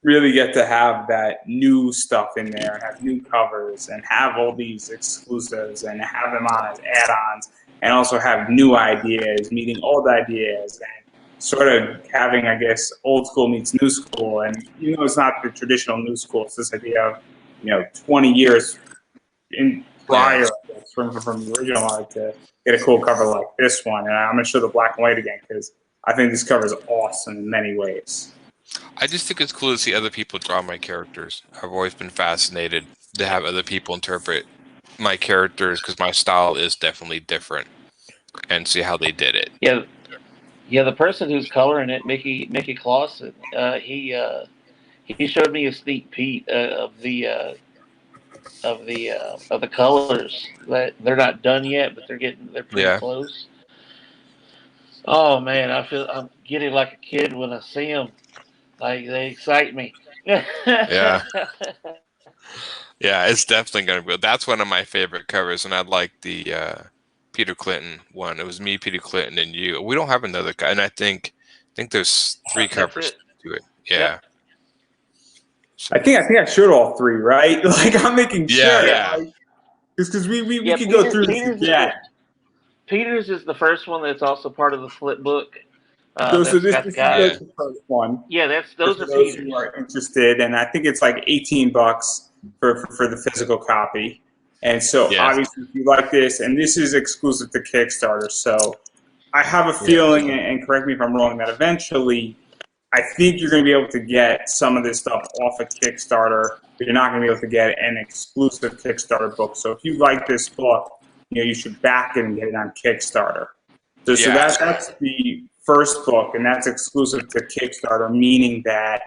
really get to have that new stuff in there, and have new covers, and have all these exclusives, and have them on as add-ons, and also have new ideas, meeting old ideas, and sort of having, I guess, old school meets new school. And it's not the traditional new school. It's this idea of 20 years in prior, I guess, from the original art to get a cool cover like this one. And I'm going to show the black and white again because I think this cover is awesome in many ways. I just think it's cool to see other people draw my characters. I've always been fascinated to have other people interpret my characters because my style is definitely different, and see how they did it. Yeah, the person who's coloring it, Mickey Clausen, he showed me a sneak peek of the colors. That they're not done yet, but they're pretty close. Oh man, I'm getting like a kid when I see them. Like, they excite me. Yeah, it's definitely gonna be. That's one of my favorite covers, and I like the Peter Clinton one. It was me, Peter Clinton, and you. We don't have another guy, and I think there's 3 covers to it. Yeah. So. I think I showed all 3, right? Like, I'm making sure. Yeah. Because we could go through this again. Peter's is the first one that's also part of the flip book. So this is the first one. Yeah, those are those who are interested, and I think it's like $18 for the physical copy. And so obviously, if you like this, and this is exclusive to Kickstarter, so I have a feeling, and correct me if I'm wrong, that eventually I think you're going to be able to get some of this stuff off of Kickstarter, but you're not going to be able to get an exclusive Kickstarter book. So if you like this book, you should back it and get it on Kickstarter. So that's the first book, and that's exclusive to Kickstarter, meaning that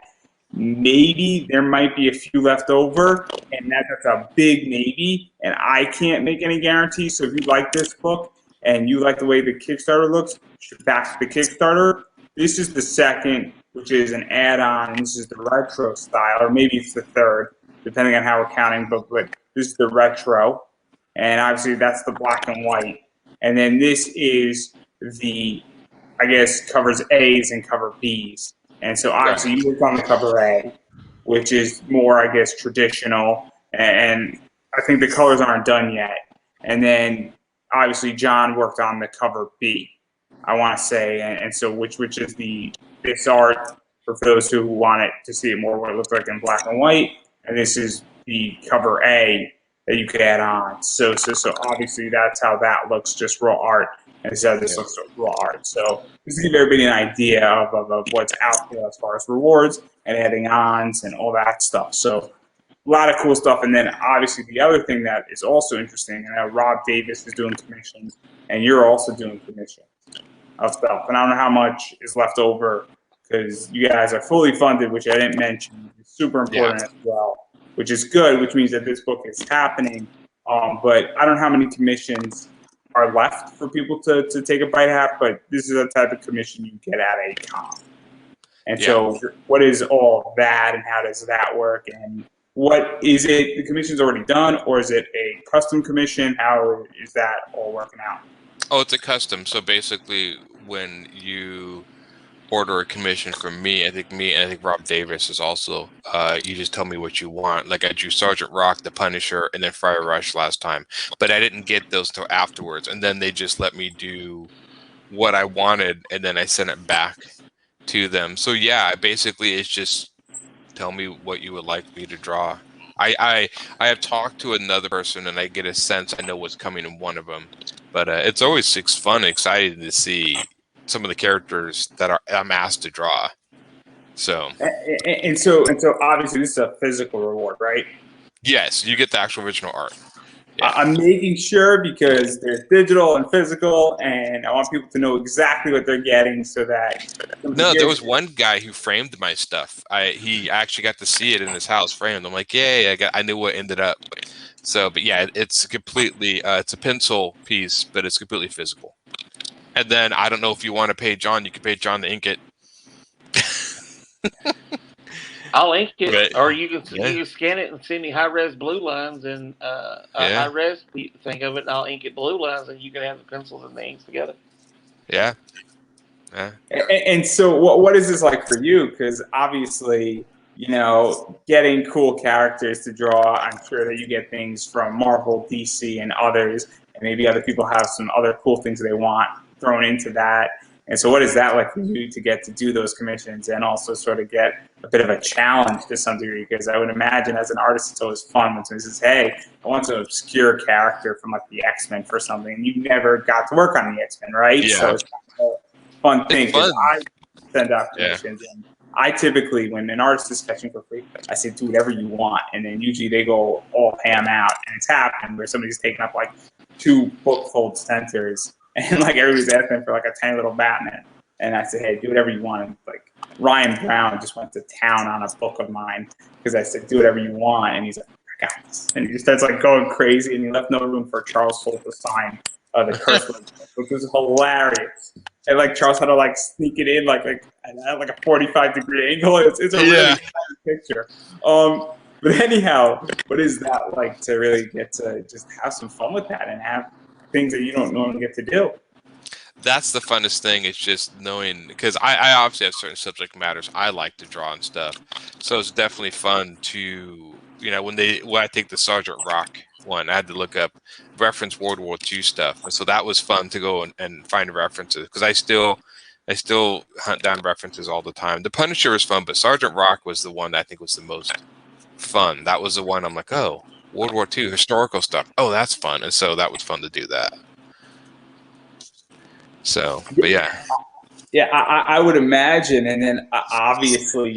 maybe there might be a few left over, and that's a big maybe, and I can't make any guarantees. So if you like this book and you like the way the Kickstarter looks, you should back the Kickstarter. This is the second, which is an add-on, and this is the retro style, or maybe it's the third, depending on how we're counting, but this is the retro, and obviously that's the black and white. And then this is the, I guess, covers A's and cover B's. And so obviously you work on the cover A, which is more, I guess, traditional, and I think the colors aren't done yet. And then obviously John worked on the cover B, I want to say, and so which is this art for those who want it to see it more what it looks like in black and white, and this is the cover A that you could add on. So obviously that's how that looks, just raw art. And this looks raw art. So just to give everybody an idea of what's out there as far as rewards and adding ons and all that stuff. So a lot of cool stuff. And then obviously the other thing that is also interesting, and I know Rob Davis is doing commissions, and you're also doing commissions of stuff. And I don't know how much is left over because you guys are fully funded, which I didn't mention. It's super important as well, which is good, which means that this book is happening. But I don't know how many commissions are left for people to take a bite at, but this is a type of commission you get at a con. And so what is all that, and how does that work, and what is it, the commission's already done, or is it a custom commission? How is that all working out? Oh, it's a custom. So basically when you order a commission from me, I think Rob Davis is also, you just tell me what you want. Like I drew Sergeant Rock, the Punisher, and then Fire Rush last time, but I didn't get those till afterwards, and then they just let me do what I wanted, and then I sent it back to them. So yeah, basically it's just tell me what you would like me to draw. I have talked to another person, and I get a sense I know what's coming in one of them, but it's always fun and exciting to see some of the characters that I'm asked to draw. So and so obviously this is a physical reward, right? Yes, you get the actual original art. Yeah. I'm making sure because there's digital and physical, and I want people to know exactly what they're getting so that. No, there was one guy who framed my stuff. He actually got to see it in his house framed. I'm like, yay! I knew what ended up. So, but yeah, it's completely it's a pencil piece, but it's completely physical. And then I don't know if you want to pay John. You can pay John to ink it. I'll ink it, or you can scan it and send me high-res blue lines and a high-res thing of it, and I'll ink it blue lines, and you can have the pencils and the inks together. Yeah. And so what is this like for you? Because obviously, getting cool characters to draw, I'm sure that you get things from Marvel, DC, and others, and maybe other people have some other cool things they want thrown into that. And so what is that like for you to get to do those commissions and also sort of get a bit of a challenge to some degree? Because I would imagine as an artist, it's always fun when someone says, hey, I want an obscure character from like the X-Men for something. And you never got to work on the X-Men, right? Yeah. So it's kind of a fun thing. Because I send out commissions, and I typically, when an artist is sketching for free, I say, do whatever you want. And then usually they go all ham out. And it's happened where somebody's taking up like 2 book-fold centers. And like everybody's asking for like a tiny little Batman, and I said, "Hey, do whatever you want." And like Ryan Brown just went to town on a book of mine because I said, "Do whatever you want," and he's like, "I got this," and he just starts like going crazy, and he left no room for Charles Soule to sign the curse word, which was hilarious. And like Charles had to like sneak it in like at like a 45-degree angle. It's a really funny picture. But anyhow, what is that like to really get to just have some fun with that and have things that you don't normally get to do? That's the funnest thing. It's just knowing, because I obviously have certain subject matters I like to draw and stuff. So it's definitely fun to, when I take the Sergeant Rock one, I had to look up reference World War II stuff. And so that was fun to go and find references, because I still hunt down references all the time. The Punisher was fun, but Sergeant Rock was the one that I think was the most fun. That was the one I'm like, oh, World War II historical stuff. Oh, that's fun. And so that was fun to do that. So, but yeah. Yeah, I would imagine, and then obviously,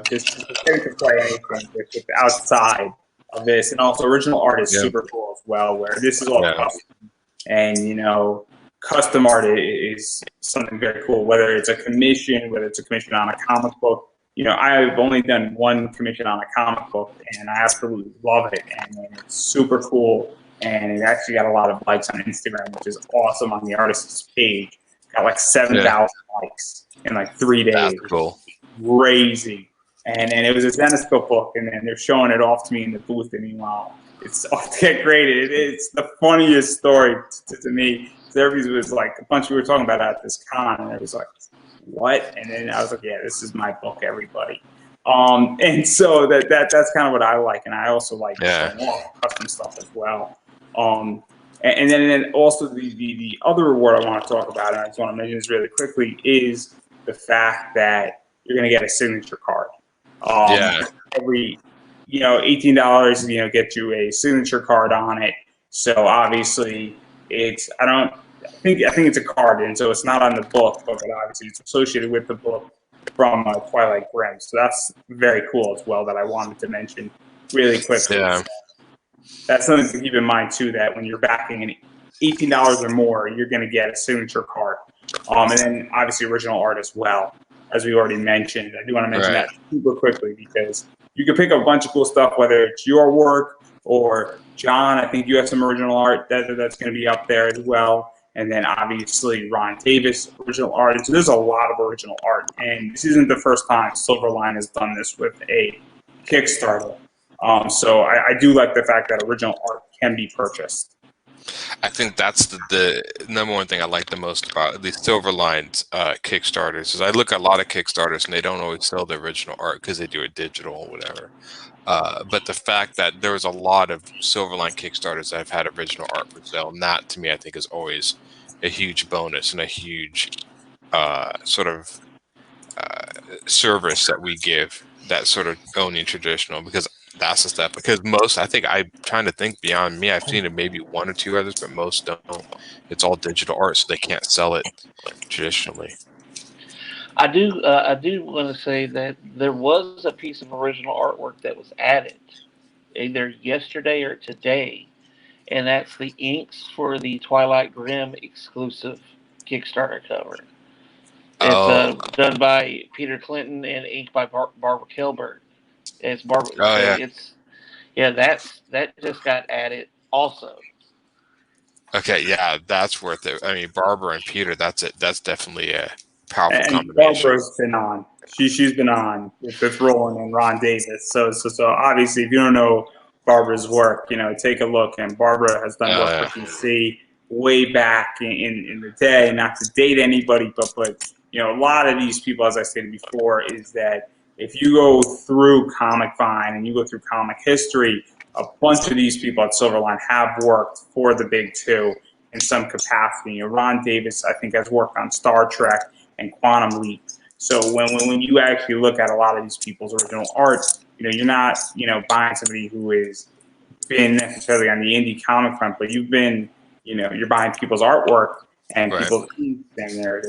just getting to play anything with outside of this, and also original art is Yeah. super cool as well. Where this is all Yeah. custom, and custom art is something very cool. Whether it's a commission, whether it's a commission on a comic book. I've only done one commission on a comic book, and I absolutely love it, and it's super cool, and it actually got a lot of likes on Instagram, which is awesome on the artist's page. Got like 7,000 likes in like 3 days. That's cool. Crazy. And it was a Zenescope book, and then they're showing it off to me in the booth. And meanwhile, it's off to get graded. It's the funniest story to me. So everybody was like, a bunch we were talking about at this con, and it was like, what? And then I was like, yeah, this is my book, everybody. And so that's kind of what I like, and I also like custom stuff as well. And then also the other reward I want to talk about, and I just want to mention this really quickly, is the fact that you're going to get a signature card. Every $18, get you a signature card on it. So obviously I think it's a card, and so it's not on the book, but obviously it's associated with the book from Twilight Grimm. So that's very cool as well that I wanted to mention really quickly. Yeah. So that's something to keep in mind too, that when you're backing an $18 or more, you're going to get a signature card. And then obviously original art as well, as we already mentioned. I do want to mention that super quickly because you can pick up a bunch of cool stuff, whether it's your work or John. I think you have some original art that's going to be up there as well. And then obviously Ron Davis, original art. So there's a lot of original art. And this isn't the first time Silverline has done this with a Kickstarter. So I do like the fact that original art can be purchased. I think that's the number one thing I like the most about these Silverline Kickstarters is I look at a lot of Kickstarters and they don't always sell the original art because they do it digital or whatever. But the fact that there was a lot of Silverline Kickstarters that have had original art for sale, and that to me I think is always a huge bonus and a huge service that we give that sort of owning traditional, because that's the stuff. Because most, I think, I'm trying to think beyond me, I've seen it maybe one or two others, but most don't. It's all digital art, so they can't sell it traditionally. I do want to say that there was a piece of original artwork that was added either yesterday or today, and that's the inks for the Twilight Grimm exclusive Kickstarter cover. It's done by Peter Clinton and inked by Barbara Kilberg. It's Barbara. That just got added also. Okay, yeah, that's worth it. I mean, Barbara and Peter, that's it. That's definitely a powerful and combination. Barbara's been on. She's been on with Roland and Ron Davis. So obviously, if you don't know Barbara's work, take a look. And Barbara has done work for DC way back in the day. Not to date anybody, but a lot of these people, as I stated before, is that if you go through Comic Vine and you go through comic history, a bunch of these people at Silverline have worked for the big two in some capacity. Ron Davis, I think, has worked on Star Trek and Quantum Leap. So when you actually look at a lot of these people's original art, you're not buying somebody who has been necessarily on the indie comic front, but you've been you're buying people's artwork and people's inks and their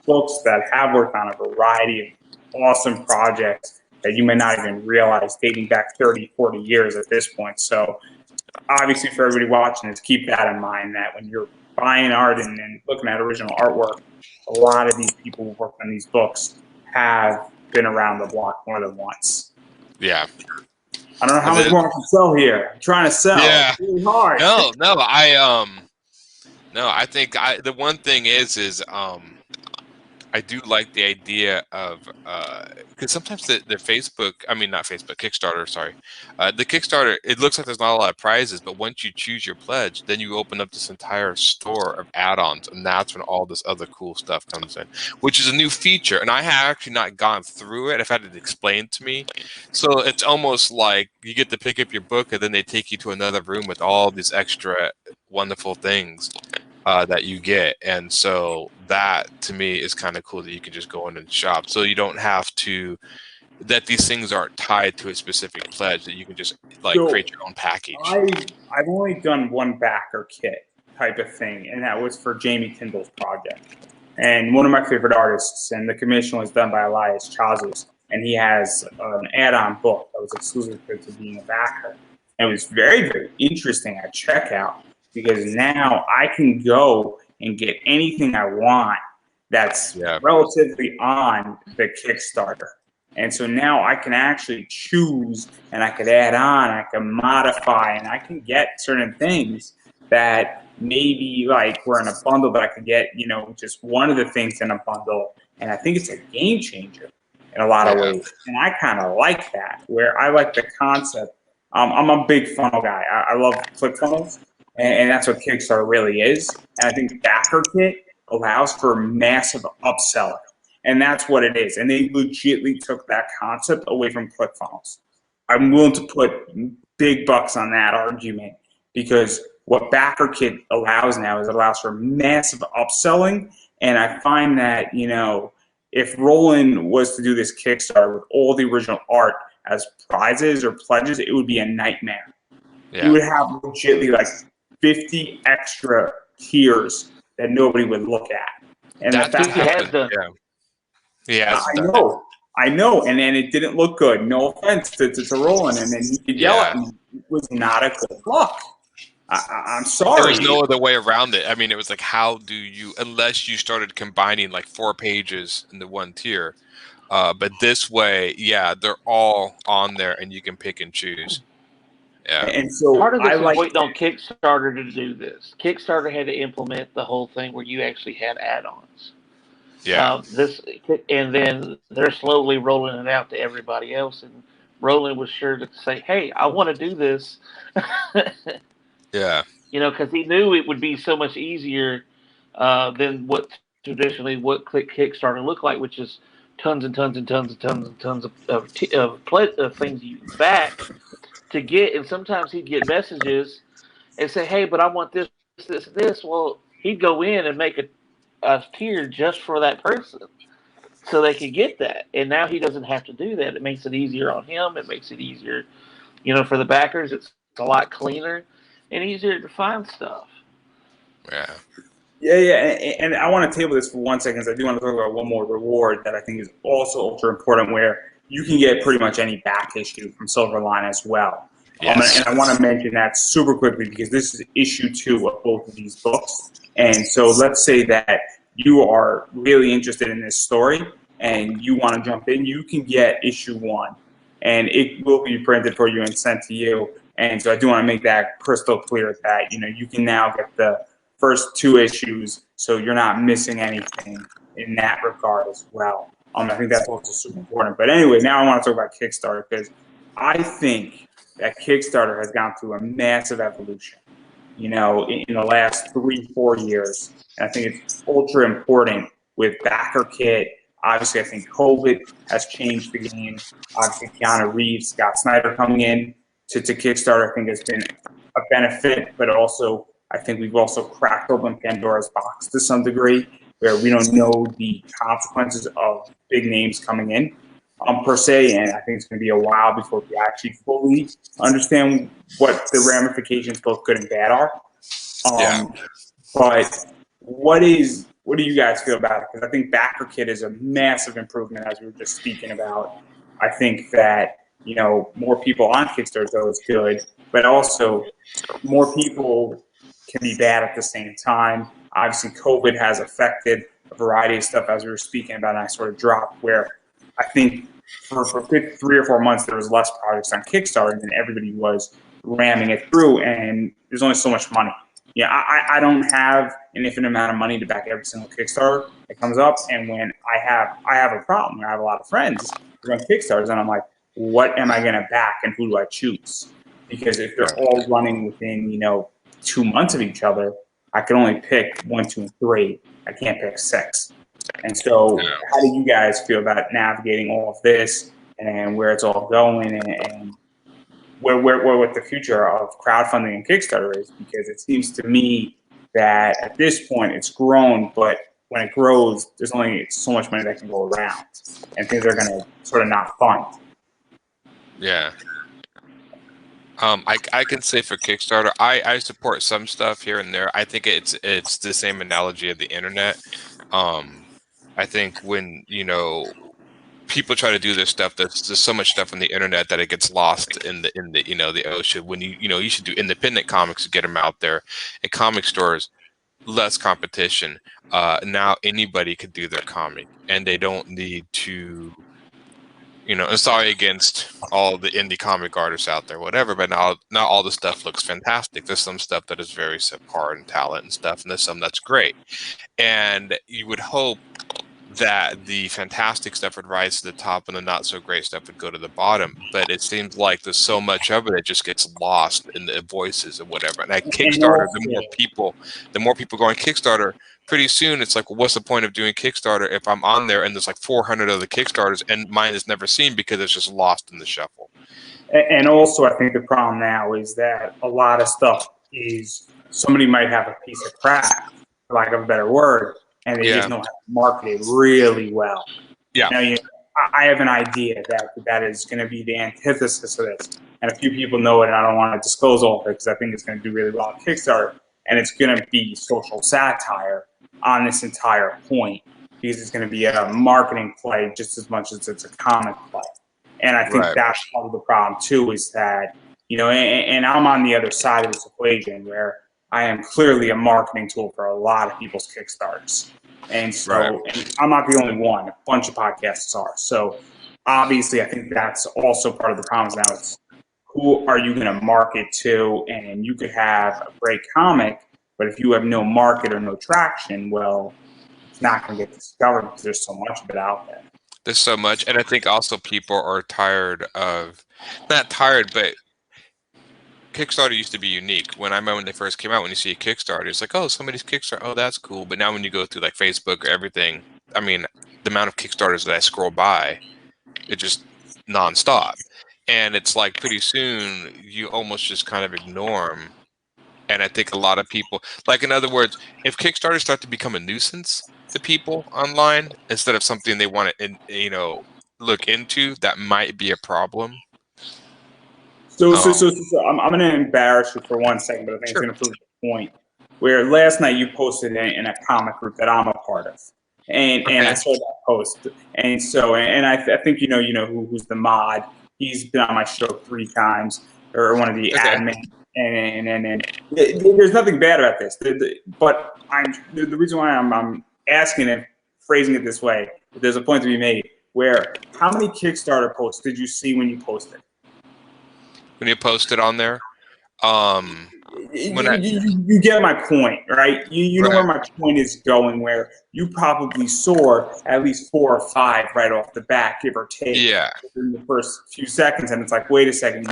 books that have worked on a variety of awesome projects that you may not even realize dating back 30, 40 years at this point. So obviously for everybody watching this, keep that in mind, that when you're buying art and looking at original artwork, a lot of these people who work on these books have been around the block more than once. Yeah. I don't know how much more I can sell here. I'm trying to sell. Yeah. It's really hard. I think the one thing is I do like the idea of because sometimes the Facebook, I mean not Facebook, Kickstarter, sorry, the Kickstarter, it looks like there's not a lot of prizes, but once you choose your pledge, then you open up this entire store of add-ons, and that's when all this other cool stuff comes in, which is a new feature. And I have actually not gone through it. I've had it explained to me, so it's almost like you get to pick up your book, and then they take you to another room with all these extra wonderful things that you get. And so that to me is kind of cool that you can just go in and shop, so you don't have to, that these things aren't tied to a specific pledge, that you can just create your own package. I've only done one backer kit type of thing, and that was for Jamie Tyndall's project. and one of my favorite artists, and the commission was done by Elias Chazos, and he has an add-on book that was exclusive to being a backer. And it was very, very interesting at checkout because now I can go and get anything I want that's relatively on the Kickstarter. And so now I can actually choose, and I could add on, I can modify, and I can get certain things that maybe like were in a bundle, but I could get, you know, just one of the things in a bundle. And I think it's a game changer in a lot of ways. And I kind of like that, where I like the concept. I'm a big funnel guy. I love ClickFunnels, and that's what Kickstarter really is. And I think BackerKit allows for massive upselling. And that's what it is. And they legitimately took that concept away from ClickFunnels. I'm willing to put big bucks on that argument because what BackerKit allows now is it allows for massive upselling. And I find that, you know, if Roland was to do this Kickstarter with all the original art as prizes or pledges, it would be a nightmare. You would have legitimately like 50 extra tiers that nobody would look at. And that the fact he has done. I know, and then it didn't look good. No offense to Roland, and then he could yell at me. It was not a good look. I'm sorry. There was no other way around it. I mean, it was like, how do you, unless you started combining like 4 pages into one tier. But this way, they're all on there, and you can pick and choose. Yeah. And so part of this is waiting on Kickstarter to do this. Kickstarter had to implement the whole thing where you actually had add-ons. Yeah. And then they're slowly rolling it out to everybody else. And Roland was sure to say, "Hey, I want to do this." Yeah. You know, because he knew it would be so much easier than what traditionally Kickstarter looked like, which is tons and tons and tons and tons and tons of things you back to get. And sometimes he'd get messages and say, "Hey, but I want this, this, this." Well, he'd go in and make a tier just for that person so they could get that. And now he doesn't have to do that. It makes it easier on him. It makes it easier, you know, for the backers. It's a lot cleaner and easier to find stuff. Yeah, and I want to table this for 1 second. I do want to talk about one more reward that I think is also ultra important, where you can get pretty much any back issue from Silverline as well. Yes. And I want to mention that super quickly because this is issue 2 of both of these books. And so let's say that you are really interested in this story and you want to jump in, you can get issue 1, and it will be printed for you and sent to you. And so I do want to make that crystal clear that, you know, you can now get the first 2 issues, so you're not missing anything in that regard as well. I think that's also super important. But anyway, now I want to talk about Kickstarter because I think that Kickstarter has gone through a massive evolution, you know, in the last 3-4 years. And I think it's ultra important with BackerKit. Obviously, I think COVID has changed the game. Obviously, Keanu Reeves, Scott Snyder coming in to Kickstarter, I think has been a benefit, but also I think we've also cracked open Pandora's box to some degree, where we don't know the consequences of big names coming in per se, and I think it's going to be a while before we actually fully understand what the ramifications, both good and bad, are. But what do you guys feel about it? Because I think BackerKit is a massive improvement, as we were just speaking about. I think that, you know, more people on Kickstarter is good, but also more people can be bad at the same time. Obviously, COVID has affected a variety of stuff, as we were speaking about, and I sort of dropped where I think for 3 or 4 months there was less projects on Kickstarter and everybody was ramming it through, and there's only so much money. Yeah, I don't have an infinite amount of money to back every single Kickstarter that comes up, and when I have a problem, I have a lot of friends who run Kickstarters, and I'm like, what am I going to back, and who do I choose? Because if they're all running within, you know, 2 months of each other, I can only pick 1, 2, and 3. I can't pick 6. And so how do you guys feel about navigating all of this and where it's all going and where what the future of crowdfunding and Kickstarter is? Because it seems to me that at this point it's grown, but when it grows, there's only so much money that can go around, and things are going to sort of not fund. Yeah. I can say for Kickstarter, I support some stuff here and there. I think it's the same analogy of the internet. I think when, people try to do this stuff, there's so much stuff on the internet that it gets lost in the the ocean. When you should do independent comics to get them out there. In comic stores, less competition. Now anybody could do their comic, and they don't need to. And sorry against all the indie comic artists out there, whatever, but not all the stuff looks fantastic. There's some stuff that is very subpar in talent and stuff, and there's some that's great. And you would hope that the fantastic stuff would rise to the top and the not so great stuff would go to the bottom. But it seems like there's so much of it that just gets lost in the voices and whatever. And at Kickstarter, the more people go on Kickstarter, pretty soon it's like, well, what's the point of doing Kickstarter if I'm on there and there's like 400 other Kickstarters and mine is never seen because it's just lost in the shuffle. And also, I think the problem now is that a lot of stuff is somebody might have a piece of crap, for lack of a better word, and they just know how to market it really well. Yeah. I have an idea that is going to be the antithesis of this, and a few people know it, and I don't want to disclose all of it because I think it's going to do really well on Kickstarter, and it's going to be social satire on this entire point because it's going to be a marketing play just as much as it's a comic play. And I think that's part of the problem too, is that, and I'm on the other side of this equation where I am clearly a marketing tool for a lot of people's Kickstarters. And so and I'm not the only one. A bunch of podcasts are. So obviously, I think that's also part of the problem now. It's who are you going to market to? And you could have a great comic, but if you have no market or no traction, well, it's not going to get discovered because there's so much of it out there. There's so much. And I think also people are tired of, not tired, but Kickstarter used to be unique. When I remember when they first came out, when you see a Kickstarter, it's like, oh, somebody's Kickstarter. Oh, that's cool. But now when you go through like Facebook or everything, I mean, the amount of Kickstarters that I scroll by, it's just nonstop. And it's like pretty soon you almost just kind of ignore them. And I think a lot of people, like, in other words, if Kickstarter start to become a nuisance to people online instead of something they want to, look into, that might be a problem. So I'm going to embarrass you for 1 second, but I think it's going to prove the point. Where last night you posted in a comic group that I'm a part of, and I saw that post, and so I think who's the mod. He's been on my show 3 times, or one of the admins, and there's nothing bad about this. But the reason why I'm asking it, phrasing it this way, there's a point to be made. Where how many Kickstarter posts did you see when you posted? When you post it on there, you get my point, right? You know where my point is going. Where you probably saw at least 4 or 5 right off the bat, give or take, in the first few seconds, and it's like, wait a second,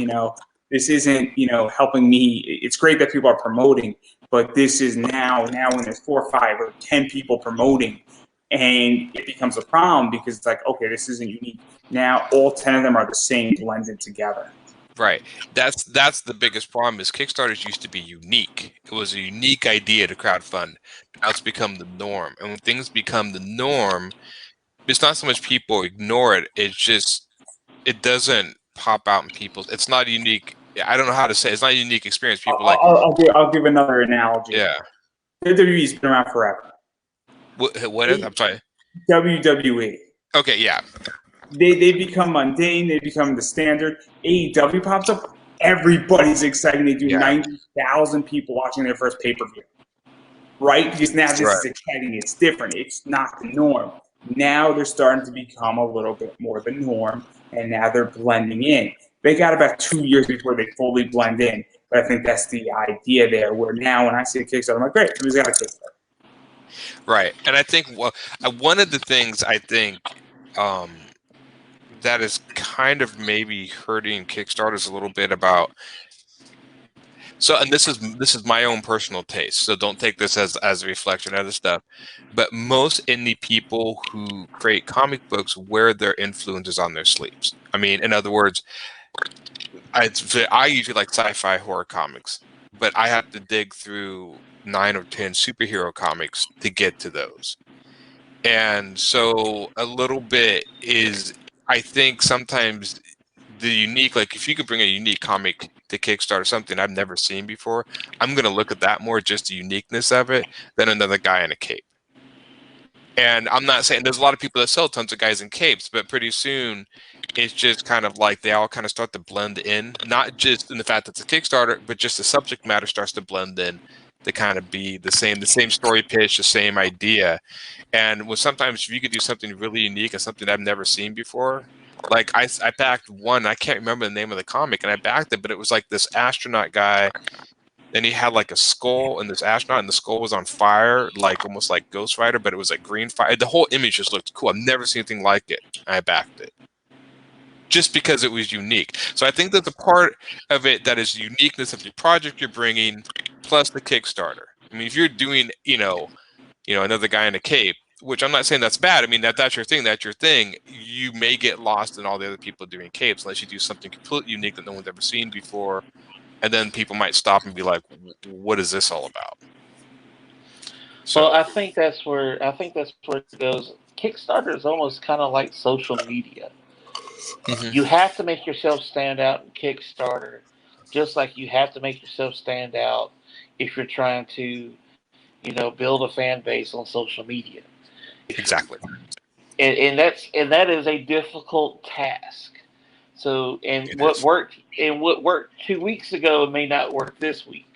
this isn't helping me. It's great that people are promoting, but this is now when there's 4 or 5 or 10 people promoting. And it becomes a problem because it's like, okay, this isn't unique. Now all 10 of them are the same blended together. Right. That's the biggest problem is Kickstarters used to be unique. It was a unique idea to crowdfund. Now it's become the norm. And when things become the norm, it's not so much people ignore it. It's just, it doesn't pop out in people's, it's not unique. I don't know how to say it. It's not a unique experience. People I'll give another analogy. Yeah. WWE's been around forever. What is? I'm sorry. WWE. Okay, yeah. They become mundane. They become the standard. AEW pops up. Everybody's excited. They do 90,000 people watching their first pay-per-view. Right? Because now this is exciting. It's different. It's not the norm. Now they're starting to become a little bit more the norm, and now they're blending in. They got about 2 years before they fully blend in. But I think that's the idea there, where now when I see a Kickstarter, I'm like, great, who's got a Kickstarter? Right. And I think one of the things I think that is kind of maybe hurting Kickstarters a little bit about. So, and this is my own personal taste, so don't take this as a reflection of other stuff. But most indie people who create comic books wear their influences on their sleeves. I mean, in other words, I usually like sci-fi horror comics, but I have to dig through 9 or 10 superhero comics to get to those. And so a little bit is, I think sometimes the unique, like if you could bring a unique comic to Kickstarter, something I've never seen before, I'm going to look at that more, just the uniqueness of it, than another guy in a cape. And I'm not saying there's a lot of people that sell tons of guys in capes, but pretty soon it's just kind of like they all kind of start to blend in, not just in the fact that it's a Kickstarter, but just the subject matter starts to blend in to kind of be the same story pitch, the same idea. And with sometimes if you could do something really unique and something I've never seen before, like I backed one, I can't remember the name of the comic, and I backed it, but it was like this astronaut guy. And he had like a skull and this astronaut, and the skull was on fire, like almost like Ghost Rider, but it was like green fire. The whole image just looked cool. I've never seen anything like it. I backed it just because it was unique. So I think that the part of it that is uniqueness of the project you're bringing, plus the Kickstarter. I mean, if you're doing, another guy in a cape, which I'm not saying that's bad. I mean, that's your thing. That's your thing. You may get lost in all the other people doing capes unless you do something completely unique that no one's ever seen before. And then people might stop and be like, "What is this all about?" So, well, I think that's where it goes. Kickstarter is almost kind of like social media. You have to make yourself stand out in Kickstarter, just like you have to make yourself stand out if you're trying to, build a fan base on social media. exactly. And that is a difficult task. So, what worked 2 weeks ago may not work this week.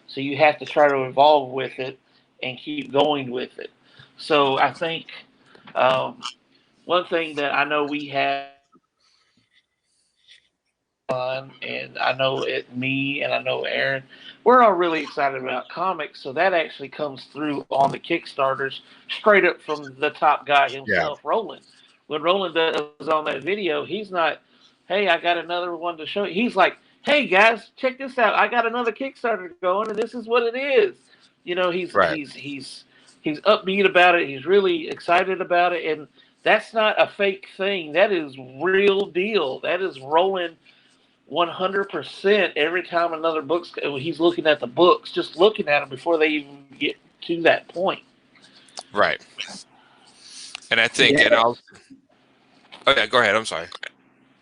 So you have to try to evolve with it and keep going with it. So I think one thing that I know we have fun, and I know me and I know Aaron, we're all really excited about comics. So that actually comes through on the Kickstarters straight up from the top guy himself, Roland. When Roland does on that video, he's not, hey, I got another one to show you. He's like, hey guys, check this out. I got another Kickstarter going, and this is what it is. He's upbeat about it. He's really excited about it, and that's not a fake thing. That is real deal. That is Roland 100% every time another book's, he's looking at the books, just looking at them before they even get to that point. Right. And I think, go ahead. I'm sorry.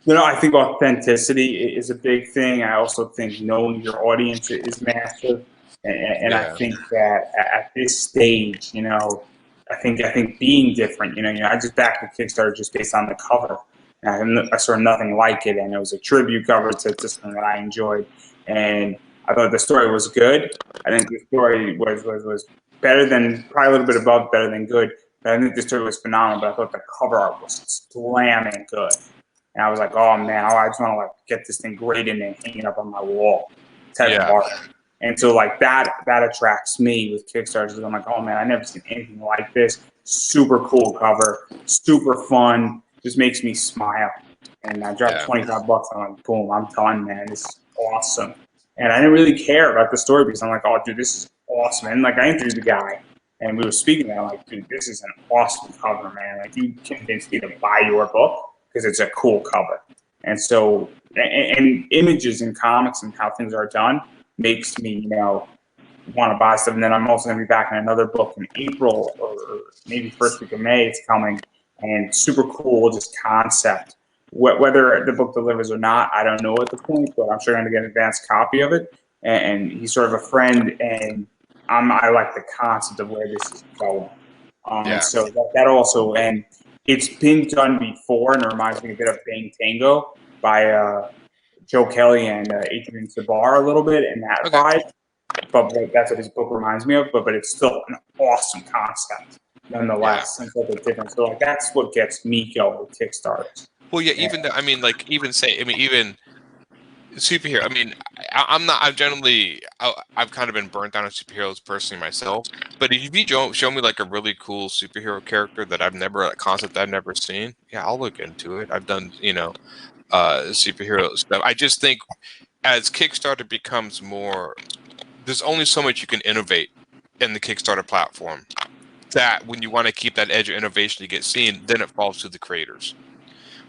I think authenticity is a big thing. I also think knowing your audience is massive. And I think that at this stage, I think being different, I just backed the Kickstarter just based on the cover. I saw nothing like it, and it was a tribute cover to something that I enjoyed, and I thought the story was good. I think the story was better than, probably a little bit above better than good, but I think the story was phenomenal, but I thought the cover art was slamming good. And I was like, oh man, I just want to get this thing graded and hang it up on my wall type of art. And so that attracts me with Kickstarter. I'm like, oh man, I never seen anything like this. Super cool cover, super fun. Just makes me smile. And I dropped $25. I'm like, boom, I'm done, man. This is awesome. And I didn't really care about the story because I'm like, oh, dude, this is awesome. And I interviewed the guy, and we were speaking, and I'm like, dude, this is an awesome cover, man. You convinced me to buy your book because it's a cool cover. And so, and images in comics and how things are done makes me, want to buy stuff. And then I'm also going to be back in another book in April, or maybe first week of May. It's coming. And super cool, just concept. Whether the book delivers or not, I don't know at the point, but I'm sure I'm going to get an advanced copy of it. And he's sort of a friend, and I like the concept of where this is going. So that also, and it's been done before, and it reminds me a bit of Bang Tango by Joe Kelly and Adrian Sabar a little bit in that vibe. But that's what his book reminds me of. But it's still an awesome concept. Nonetheless, and so different. So that's what gets me going with Kickstarters. Well, even superhero. I mean, I'm not. I've kind of been burnt down on superheroes personally myself. But if you show me like a really cool superhero character that a concept I've never seen, I'll look into it. I've done superhero stuff. I just think as Kickstarter becomes more, there's only so much you can innovate in the Kickstarter platform. That when you want to keep that edge of innovation to get seen, then it falls to the creators,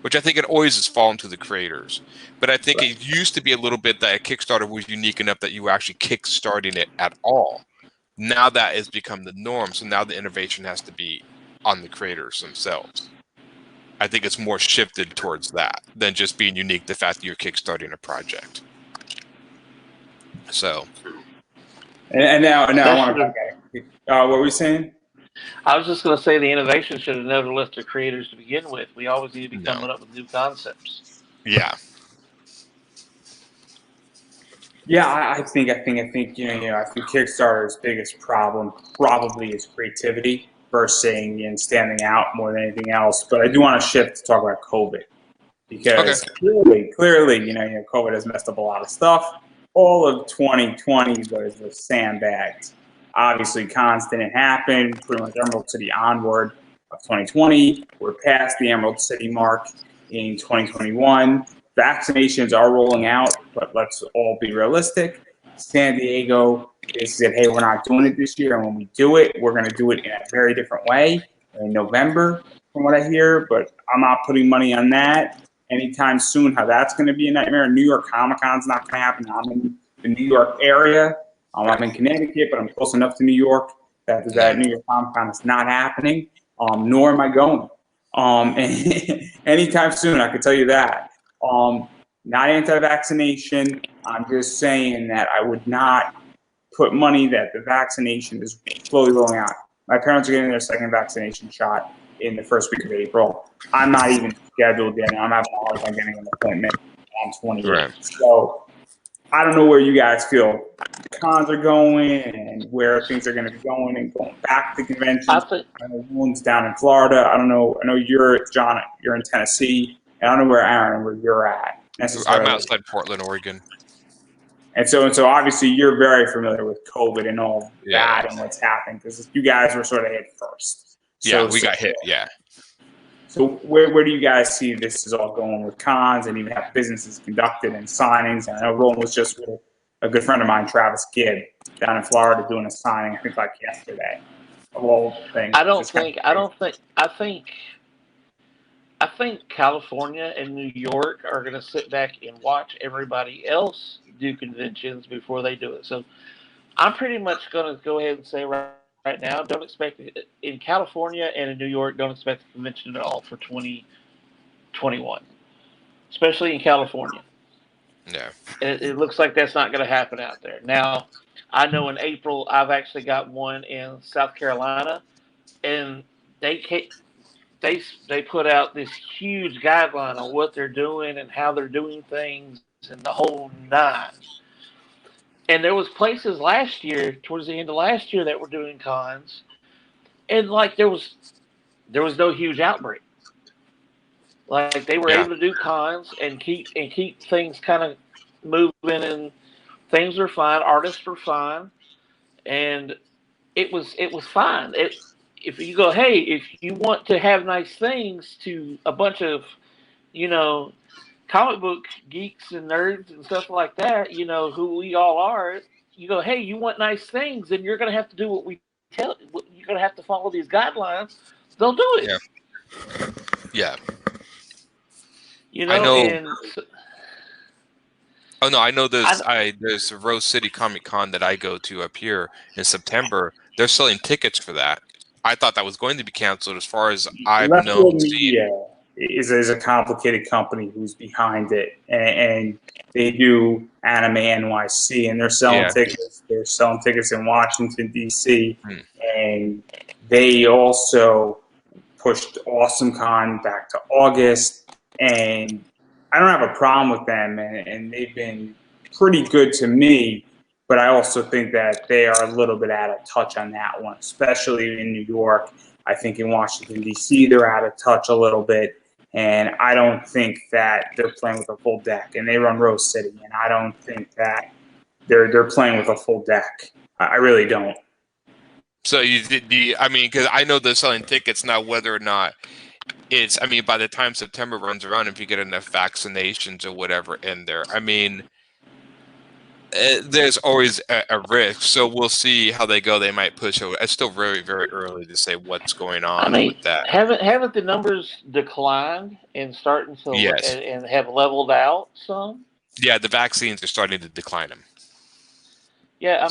which I think it always has fallen to the creators. But I think it used to be a little bit that Kickstarter was unique enough that you were actually kickstarting it at all. Now that has become the norm, so now the innovation has to be on the creators themselves. I think it's more shifted towards that than just being unique, the fact that you're kickstarting a project. So. And now I want to. What were we saying? I was just going to say the innovation should have never left the creators to begin with. We always need to be No. coming up with new concepts. Yeah. Yeah, I think I think Kickstarter's biggest problem probably is creativity versus and standing out more than anything else. But I do want to shift to talk about COVID because clearly, COVID has messed up a lot of stuff. All of 2020 was sandbagged. Obviously, cons didn't happen. Pretty much Emerald City onward of 2020. We're past the Emerald City mark in 2021. Vaccinations are rolling out, but let's all be realistic. San Diego basically said, hey, we're not doing it this year. And when we do it, we're going to do it in a very different way in November, from what I hear. But I'm not putting money on that anytime soon. How that's going to be a nightmare. New York Comic Con's not going to happen. I'm in the New York area. I'm in Connecticut, but I'm close enough to New York that New York Comic Con is not happening, nor am I going anytime soon. I can tell you that. Not anti-vaccination. I'm just saying that I would not put money that the vaccination is slowly rolling out. My parents are getting their second vaccination shot in the first week of April. I'm not even scheduled yet. I'm having a hard time getting an appointment. I'm 28. Right. So I don't know where you guys feel the cons are going and where things are going to be going and going back to conventions. I know one's down in Florida. I don't know. I know John, you're in Tennessee. I don't know where you're at. I'm outside Portland, Oregon. And so obviously you're very familiar with COVID and all that and what's happened because you guys were sort of hit first. We got hit. Yeah. So where do you guys see this is all going with cons and even have businesses conducted and signings? And I know Roland was just with a good friend of mine, Travis Gibb, down in Florida doing a signing, I think like yesterday, of all things. I think California and New York are going to sit back and watch everybody else do conventions before they do it. So I'm pretty much going to go ahead and say right now, don't expect it in California and in New York. Don't expect the convention at all for 2021, especially in California. Yeah, it looks like that's not going to happen out there. Now, I know in April I've actually got one in South Carolina, and they put out this huge guideline on what they're doing and how they're doing things and the whole nine. And there was places last year, towards the end of last year, that were doing cons, and like there was no huge outbreak. Like they were able to do cons and keep things kind of moving, and things were fine. Artists were fine, and it was fine. If you go, hey, if you want to have nice things to a bunch of, comic book geeks and nerds and stuff like that, who we all are, you go, hey, you want nice things, then you're going to have to do what we tell you. You're going to have to follow these guidelines. They'll do it. Yeah. I know. I know there's a Rose City Comic Con that I go to up here in September. They're selling tickets for that. I thought that was going to be canceled as far as I've known. Is a complicated company who's behind it, and they do Anime NYC, and they're selling tickets. They're selling tickets in Washington D.C. And they also pushed Awesome Con back to August, and I don't have a problem with them, and they've been pretty good to me. But I also think that they are a little bit out of touch on that one, especially in New York. I think in Washington D.C. they're out of touch a little bit. And I don't think that they're playing with a full deck. And they run Rose City, and I don't think that they're playing with a full deck. I really don't. So because I know they're selling tickets now, whether or not it's, by the time September runs around, if you get enough vaccinations or whatever in there, there's always a risk. So we'll see how they go. They might push over. It's still very, very early to say what's going on with that. Haven't the numbers declined and starting to and have leveled out some? Yeah, the vaccines are starting to decline them. Yeah,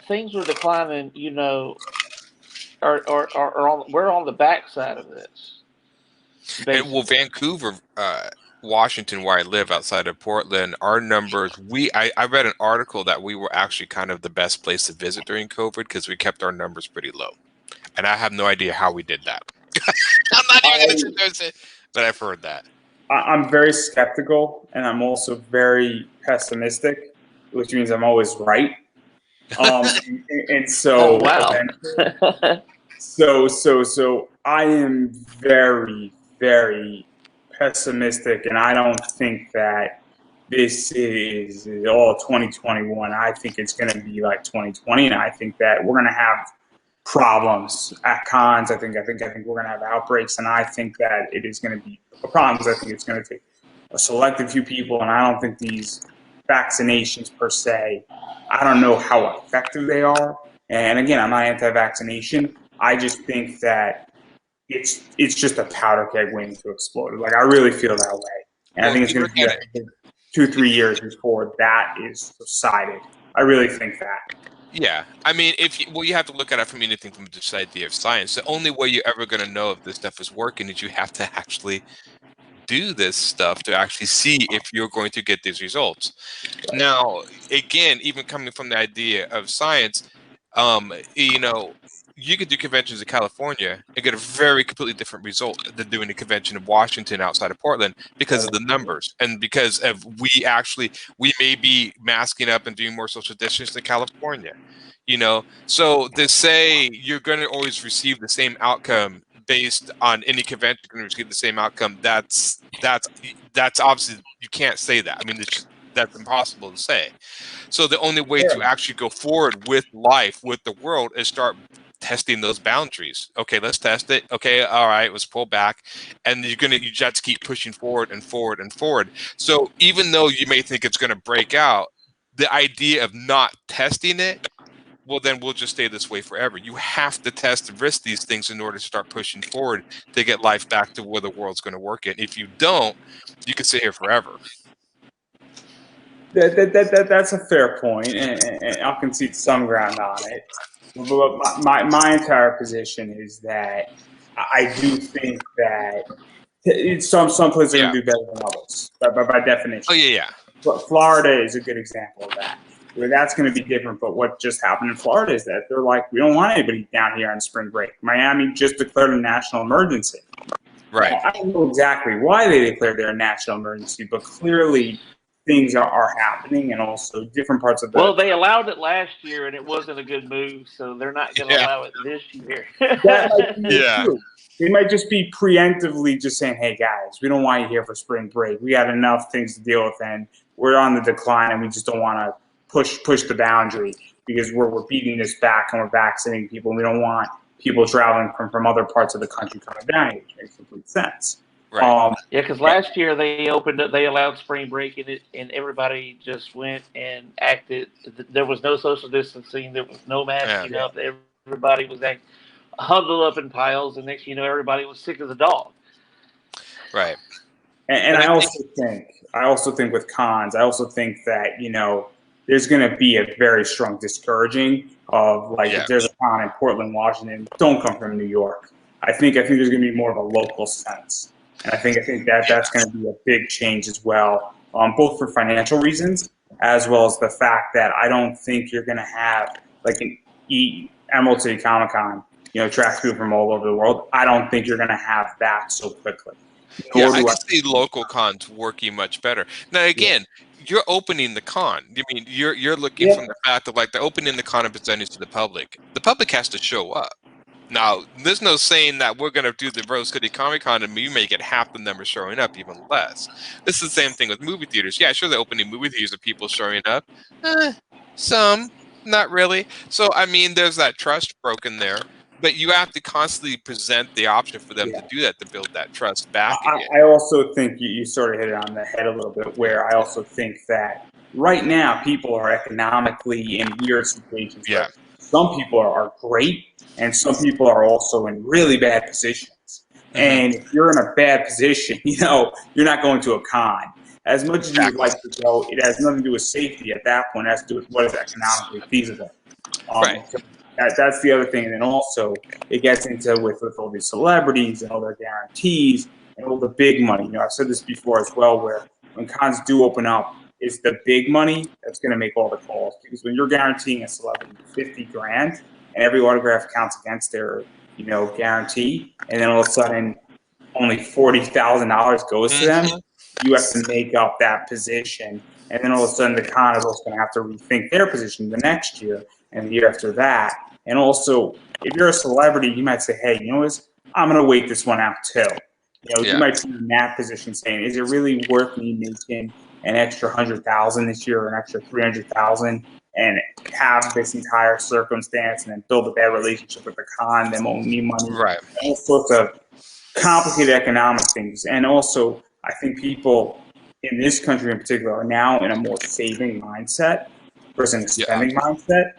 things were declining. We're on the backside of this. And, Vancouver, Washington, where I live outside of Portland, our numbers, I read an article that we were actually kind of the best place to visit during COVID because we kept our numbers pretty low. and I have no idea how we did that. I'm not even going to sit there and say, but I've heard that. I'm very skeptical, and I'm also very pessimistic, which means I'm always right. And so, Oh, wow. so I am very, very pessimistic, and I don't think that this is all 2021. I think it's going to be like 2020, and I think that we're going to have problems at cons. I think we're going to have outbreaks, and I think that it is going to be problems. I think it's going to take a selected few people, and I don't think these vaccinations per se, I don't know how effective they are. And again, I'm not anti-vaccination. I just think that it's just a powder keg waiting to explode. Like, I really feel that way. And I think it's going to be 2-3 years before that is decided. I really think that. Yeah, I mean, you have to look at it from anything from this idea of science. The only way you're ever going to know if this stuff is working is you have to actually do this stuff to actually see if you're going to get these results. Now, again, even coming from the idea of science, you could do conventions in California and get a very completely different result than doing a convention in Washington outside of Portland because of the numbers and because of we may be masking up and doing more social distancing in California. So to say you're going to always receive the same outcome based on any convention you're going to receive the same outcome, that's obviously, you can't say that. I mean, that's impossible to say. So the only way to actually go forward with life, with the world, is start testing those boundaries. Okay, let's test it. Okay, all right, let's pull back, and you just have to keep pushing forward and forward and forward. So even though you may think it's going to break out, the idea of not testing it, well, then we'll just stay this way forever. You have to test and risk these things in order to start pushing forward to get life back to where the world's going to work in. If you don't, you can sit here forever. That's a fair point, and I'll concede some ground on it. But my entire position is that I do think that some places are going to do better than others, by definition. Oh, yeah. But Florida is a good example of that, where that's going to be different. But what just happened in Florida is that they're like, we don't want anybody down here on spring break. Miami just declared a national emergency. Right. I don't know exactly why they declared their national emergency, but clearly things are happening, and also different parts of the... Well, they allowed it last year, and it wasn't a good move, so they're not going to allow it this year. That might be true. They might just be preemptively just saying, hey, guys, we don't want you here for spring break. We got enough things to deal with, and we're on the decline, and we just don't want to push the boundary because we're beating this back, and we're vaccinating people, and we don't want people traveling from other parts of the country coming down here, which makes complete sense. Right. Yeah, because last year they allowed spring break in it, and everybody just went and acted. There was no social distancing. There was no masking up. Everybody was huddled up in piles, and next thing you know, everybody was sick as a dog. Right. And I also think with cons, I also think that there's going to be a very strong discouraging of if there's a con in Portland, Washington, don't come from New York. I think there's going to be more of a local sense. And I think that's going to be a big change as well, both for financial reasons as well as the fact that I don't think you're going to have an Emerald City Comic Con, attract people from all over the world. I don't think you're going to have that so quickly. Yeah, I can see local cons working much better. Now, again, you're opening the con. I mean, you're looking from the fact of the opening the con and presenting to the public. The public has to show up. Now, there's no saying that we're going to do the Rose City Comic Con and you may get half the numbers showing up, even less. This is the same thing with movie theaters. Yeah, sure, the opening movie theaters are people showing up. Some, not really. So, I mean, there's that trust broken there. But you have to constantly present the option for them to do that, to build that trust back again. I also think you sort of hit it on the head a little bit, where I also think that right now people are economically in weird situations. Yeah. Some people are great, and some people are also in really bad positions. Mm-hmm. And if you're in a bad position, you're not going to a con. As much as you'd like to go, it has nothing to do with safety at that point. It has to do with what is economically feasible. Right. So that's the other thing. And then also it gets into with all these celebrities and all their guarantees and all the big money. I've said this before as well, where when cons do open up, it's the big money that's going to make all the calls. Because when you're guaranteeing a celebrity $50,000 and every autograph counts against their guarantee, and then all of a sudden only $40,000 goes to them, you have to make up that position. And then all of a sudden the con is also going to have to rethink their position the next year and the year after that. And also, if you're a celebrity, you might say, hey, you know what, I'm going to wait this one out too. You might be in that position saying, is it really worth me making an extra 100,000 this year or an extra 300,000 and have this entire circumstance and then build a bad relationship with the con, them owing me money, Right. all sorts of complicated economic things. And also, I think people in this country in particular are now in a more saving mindset versus a spending mindset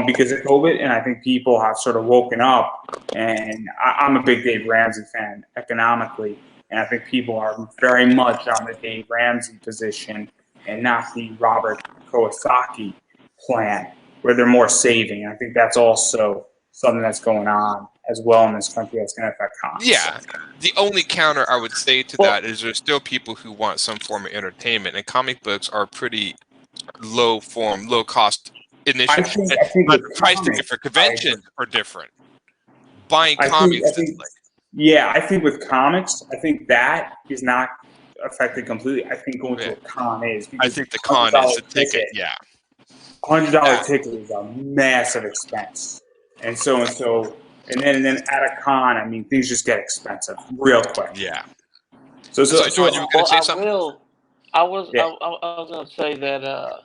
because of COVID. And I think people have sort of woken up, and I'm a big Dave Ramsey fan economically. And I think people are very much on the Dave Ramsey position and not the Robert Kiyosaki plan, where they're more saving. I think that's also something that's going on as well in this country that's going to affect comics. Yeah. The only counter I would say to that is there's still people who want some form of entertainment, and comic books are pretty low cost initiative. But the price ticket for conventions are different. Buying comics is like... Yeah, I think with comics, I think that is not affected completely. I think going to a con is. I think the con is the ticket, $100 ticket is a massive expense. And then at a con, I mean, things just get expensive real quick. Yeah. So John, you were going to say something? I was going to say that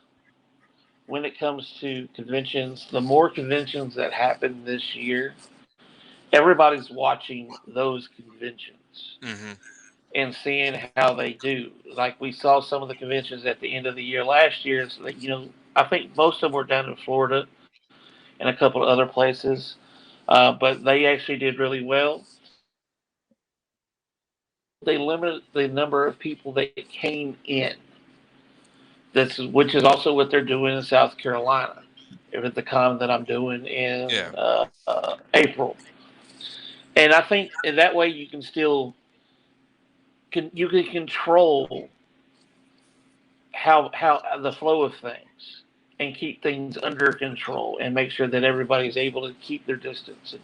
when it comes to conventions, the more conventions that happen this year, everybody's watching those conventions and seeing how they do. Like we saw some of the conventions at the end of the year last year. So that, I think most of them were down in Florida and a couple of other places, but they actually did really well. They limited the number of people that came in. Which is also what they're doing in South Carolina, at the con that I'm doing in April. And I think in that way you can still you can control how the flow of things and keep things under control and make sure that everybody's able to keep their distance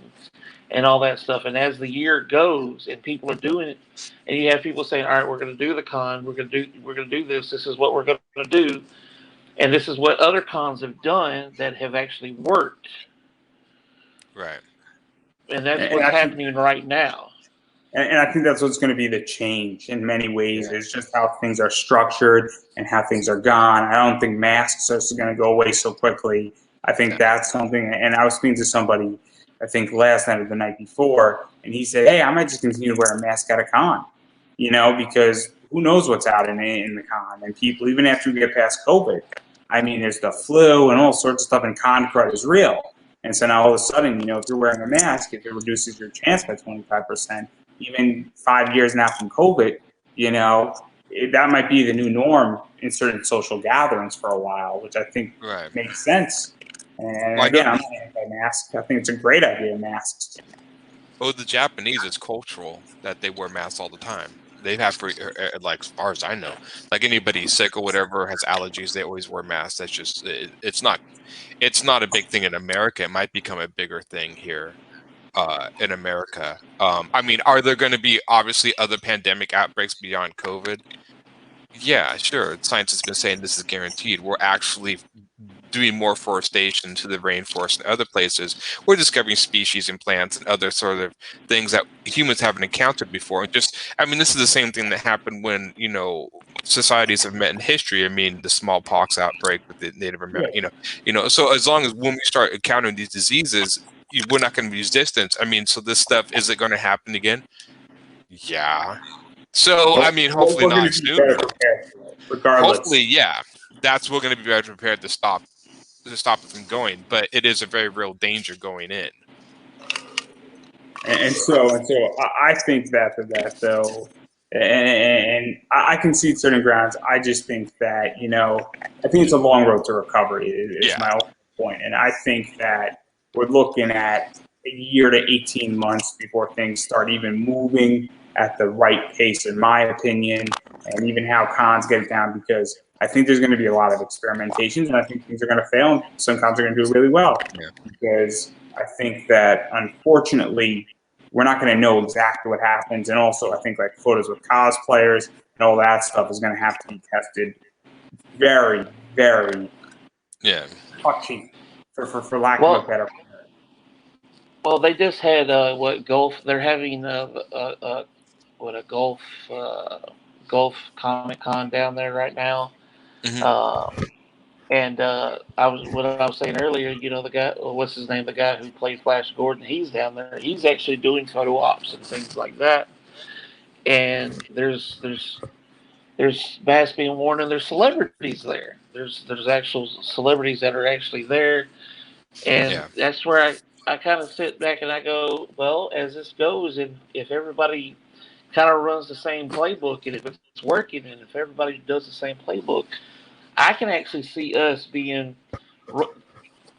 and all that stuff. And as the year goes and people are doing it, and you have people saying, all right, we're going to do the con, we're going to do this, this is what we're going to do, and this is what other cons have done that have actually worked. Right. And that's what's happening right now. And I think that's what's going to be the change in many ways. It's just how things are structured and how things are gone. I don't think masks are going to go away so quickly. I think that's something. And I was speaking to somebody, I think last night or the night before, and he said, hey, I might just continue to wear a mask at a con, because who knows what's out in the con. And people, even after we get past COVID, I mean, there's the flu and all sorts of stuff, and con crud is real. And so now all of a sudden, if you're wearing a mask, if it reduces your chance by 25%, even 5 years now from COVID, that might be the new norm in certain social gatherings for a while, which I think makes sense. And again, I'm not anti-mask. I think it's a great idea, masks. Oh, the Japanese, it's cultural that they wear masks all the time. They have for, like, as far as I know, like anybody sick or whatever has allergies, they always wear masks. That's just, it's not a big thing in America. It might become a bigger thing here. In America. I mean, are there going to be obviously other pandemic outbreaks beyond COVID? Yeah, sure. Science has been saying this is guaranteed. We're actually doing more forestation to the rainforest and other places. We're discovering species and plants and other sort of things that humans haven't encountered before. This is the same thing that happened when, societies have met in history. I mean, the smallpox outbreak with the Native American, so as long as when we start encountering these diseases, we're not going to use distance. I mean, so this stuff, is it going to happen again? Yeah. So, I mean, hopefully not soon. Regardless. Hopefully, yeah. We're going to be better prepared to stop it from going. But it is a very real danger going in. And so I think that though, and I concede certain grounds. I just think that, I think it's a long road to recovery is my ultimate point. And I think that we're looking at a year to 18 months before things start even moving at the right pace, in my opinion, and even how cons get it down, because I think there's going to be a lot of experimentations, and I think things are going to fail, and some cons are going to do really well. Yeah. Because I think that, unfortunately, we're not going to know exactly what happens. And also, I think like photos with cosplayers and all that stuff is going to have to be tested very, very touchy, for lack of a better word. Well, they just had golf. They're having a golf Comic Con down there right now. And I was saying earlier, you know, the guy, what's his name, the guy who played Flash Gordon, he's down there. He's actually doing photo ops and things like that. And there's masks being worn, and there's celebrities there. There's actual celebrities that are actually there, and that's where I kind of sit back and I go, well, as this goes, and if everybody kind of runs the same playbook, and if it's working, and if everybody does the same playbook, I can actually see us being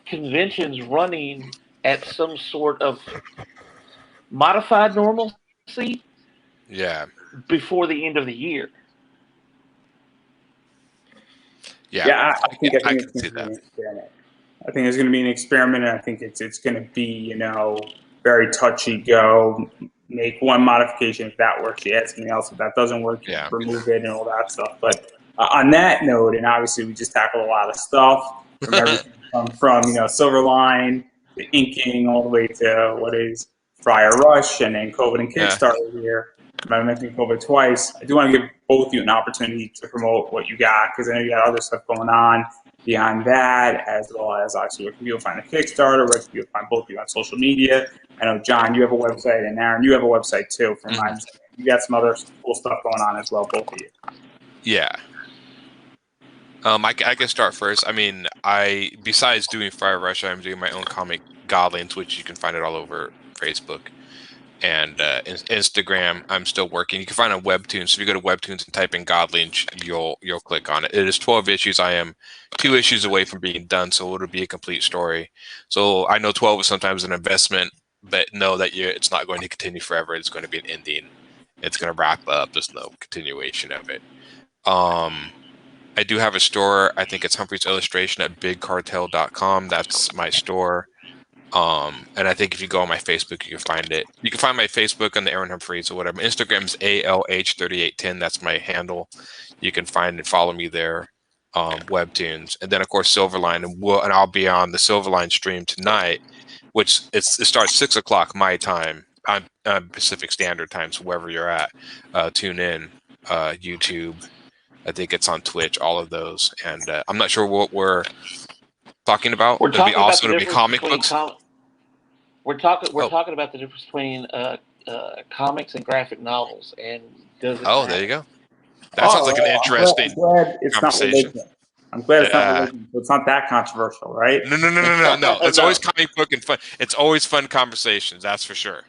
conventions running at some sort of modified normalcy. Yeah. Before the end of the year. Yeah, I think it's going to be an experiment. I think it's going to be an experiment, and I think it's going to be, you know, very touchy. Go make one modification if that works. You add something else. If that doesn't work, you remove it and all that stuff. But on that note, and obviously we just tackled a lot of stuff from everything from you know, Silverline to inking all the way to what is Friar Rush and then COVID and Kickstarter here. I mentioned COVID twice. I do want to give both of you an opportunity to promote what you got, because I know you got other stuff going on beyond that, as well as obviously where can people find a Kickstarter, where can people find both of you on social media. I know, John, you have a website, and Aaron, you have a website too, from my understanding. You got some other cool stuff going on as well, both of you. Yeah. I can start first. I mean, besides doing Fire Rush, I'm doing my own comic, Godlings, which you can find it all over Facebook and Instagram. I'm still working. You can find it on Webtoons. So if you go to Webtoons and type in Godlings, you'll click on it. It is 12 issues. I am 2 issues away from being done, so it'll be a complete story. So I know 12 is sometimes an investment, but know that it's not going to continue forever. It's going to be an ending. It's going to wrap up. There's no continuation of it. I do have a store. I think it's Humphres Illustration at bigcartel.com. That's my store. And I think if you go on my Facebook, you can find it. You can find my Facebook on the Aaron Humphres or whatever. Instagram's ALH3810. That's my handle. You can find and follow me there. Webtoons, and then of course Silverline, and I'll be on the Silverline stream tonight, which it starts 6 o'clock my time. I'm Pacific Standard Time, so wherever you're at, tune in. YouTube. I think it's on Twitch, all of those. And I'm not sure what we're talking about. It'll be comic books. We're talking about the difference between comics and graphic novels. And does it matter? There you go. That sounds like an interesting conversation. I'm glad it's not religion. It's not that controversial, right? No. It's always comic book and fun. It's always fun conversations, that's for sure.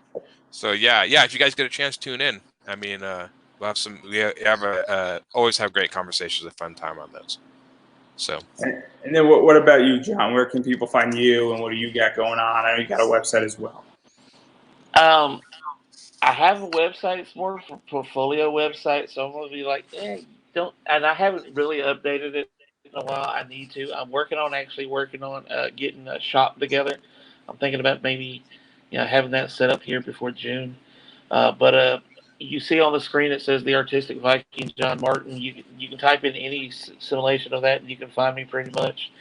So yeah. If you guys get a chance, tune in. I mean, we'll have some. We always have great conversations, a fun time on those. So. And then what about you, John? Where can people find you, and what do you got going on? I know you got a website as well. I have a website. It's more of a portfolio website, so I'm going to be like, don't. And I haven't really updated it in a while. I need to. I'm working on getting a shop together. I'm thinking about maybe, having that set up here before June. But you see on the screen it says the Artistic Viking John Martin. You can type in any simulation of that, and you can find me pretty much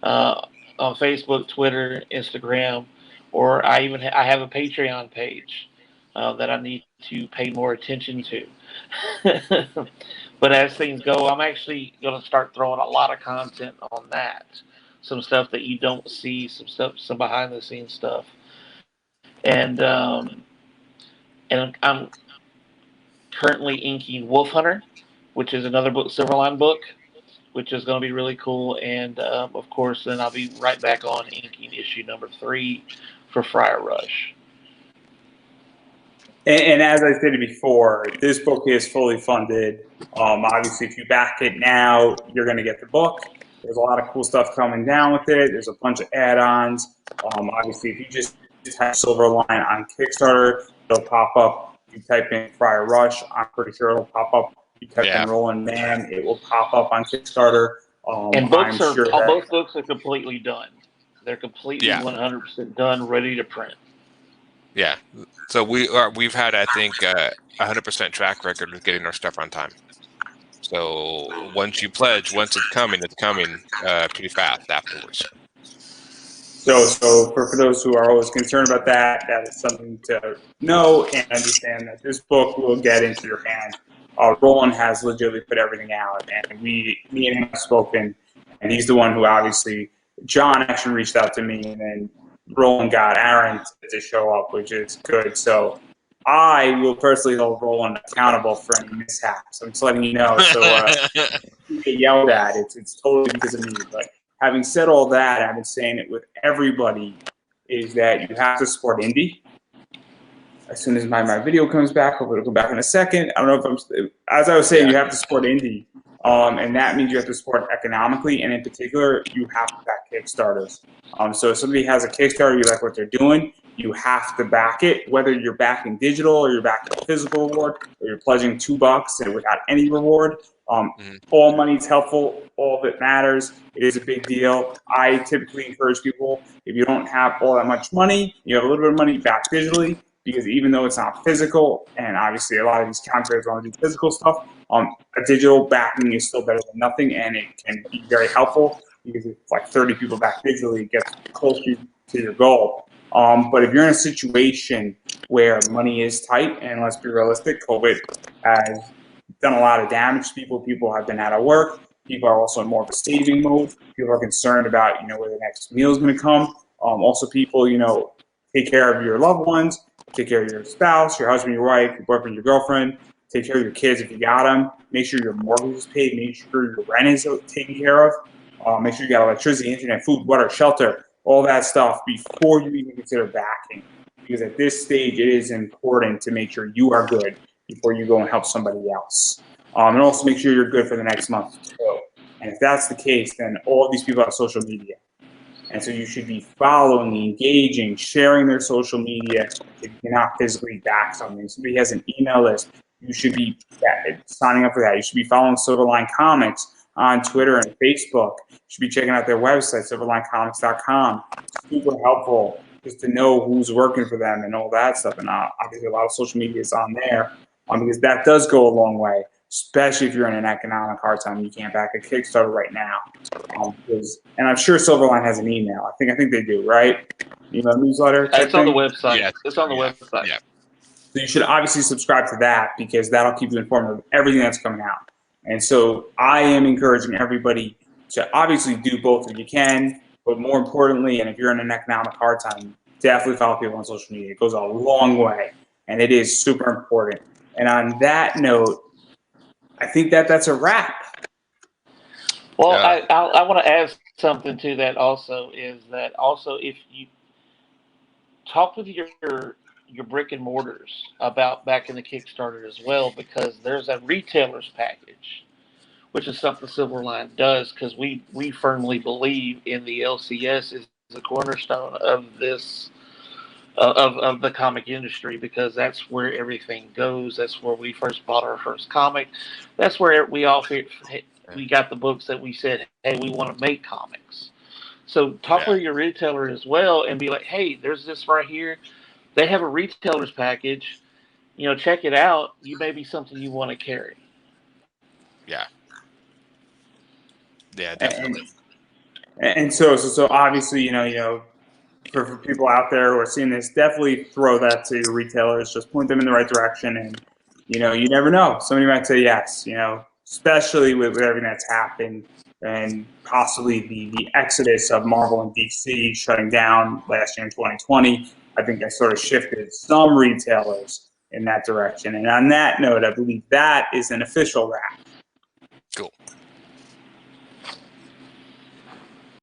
on Facebook, Twitter, Instagram, or I have a Patreon page that I need to pay more attention to. But as things go, I'm actually going to start throwing a lot of content on that. Some stuff that you don't see, some behind the scenes stuff, and I'm currently inking Wolf Hunter, which is another book, Silverline book, which is going to be really cool. And of course, then I'll be right back on inking issue number 3 for Friar Rush. And as I stated before, this book is fully funded. Obviously, if you back it now, you're going to get the book. There's a lot of cool stuff coming down with it. There's a bunch of add-ons. Obviously, if you just type Silverline on Kickstarter, it'll pop up. If you type in Friar Rush, I'm pretty sure it'll pop up. If you type in Roland Man, it will pop up on Kickstarter. And both books are completely done. They're completely 100% done, ready to print. Yeah. So we've had, I think, 100% track record of getting our stuff on time. So once you pledge, once it's coming pretty fast afterwards. So for those who are always concerned about that, that is something to know and understand that this book will get into your hands. Roland has legitimately put everything out, and me and him have spoken, and he's the one who obviously, John actually reached out to me, and then Roland got Aaron to show up, which is good. So I will personally hold Roland accountable for any mishaps. I'm just letting you know. So you get yelled at. It's totally because of me. But having said all that, I've been saying it with everybody, is that you have to support indie. As soon as my video comes back, hopefully it'll come back in a second. I don't know if I'm, as I was saying, you have to support indie. And that means you have to support economically, and in particular, you have to back Kickstarters. So if somebody has a Kickstarter, you like what they're doing, you have to back it, whether you're backing digital or you're backing a physical reward, or you're pledging $2 and without any reward. All money is helpful. All of it matters. It is a big deal. I typically encourage people, if you don't have all that much money, you have a little bit of money, back digitally, because even though it's not physical, and obviously a lot of these comic creators want to do physical stuff, a digital backing is still better than nothing, and it can be very helpful, because if like 30 people back digitally, it gets closer to your goal. But if you're in a situation where money is tight, and let's be realistic, COVID has done a lot of damage to people. People have been out of work. People are also in more of a saving mode. People are concerned about, where the next meal is going to come. Also, people, take care of your loved ones, take care of your spouse, your husband, your wife, your boyfriend, your girlfriend. Take care of your kids if you got them. Make sure your mortgage is paid. Make sure your rent is taken care of. Make sure you got electricity, internet, food, water, shelter, all that stuff before you even consider backing. Because at this stage, it is important to make sure you are good before you go and help somebody else. And also make sure you're good for the next month too. And if that's the case, then all of these people have social media. And so you should be following, engaging, sharing their social media if you cannot physically back something. If somebody has an email list, you should be signing up for that. You should be following Silverline Comics on Twitter and Facebook. You should be checking out their website, silverlinecomics.com. It's super helpful just to know who's working for them and all that stuff. And obviously a lot of social media is on there because that does go a long way, especially if you're in an economic hard time. You can't back a Kickstarter right now. And I'm sure Silverline has an email. I think they do, right? Email newsletter. It's on the website. Yeah. It's on the website. Yeah. So you should obviously subscribe to that, because that'll keep you informed of everything that's coming out. And so I am encouraging everybody to obviously do both if you can, but more importantly, and if you're in an economic hard time, definitely follow people on social media. It goes a long way, and it is super important. And on that note, I think that's a wrap. Well, yeah. I want to add something to that also, is that also if you talk with your brick and mortars about backing the Kickstarter as well, because there's a retailer's package, which is something Silverline does, because we firmly believe in the LCS is the cornerstone of this of the comic industry, because that's where everything goes. That's where we first bought our first comic. That's where we got the books that we said, hey, we want to make comics. So talk with your retailer as well and be like, hey, there's this right here. They have a retailer's package. Check it out. You may be something you want to carry. Yeah. Yeah, definitely. And so obviously, for people out there who are seeing this, definitely throw that to your retailers. Just point them in the right direction, and you never know. Somebody might say yes. Especially with everything that's happened, and possibly the exodus of Marvel and DC shutting down last year in 2020. I think that sort of shifted some retailers in that direction. And on that note, I believe that is an official wrap. Cool.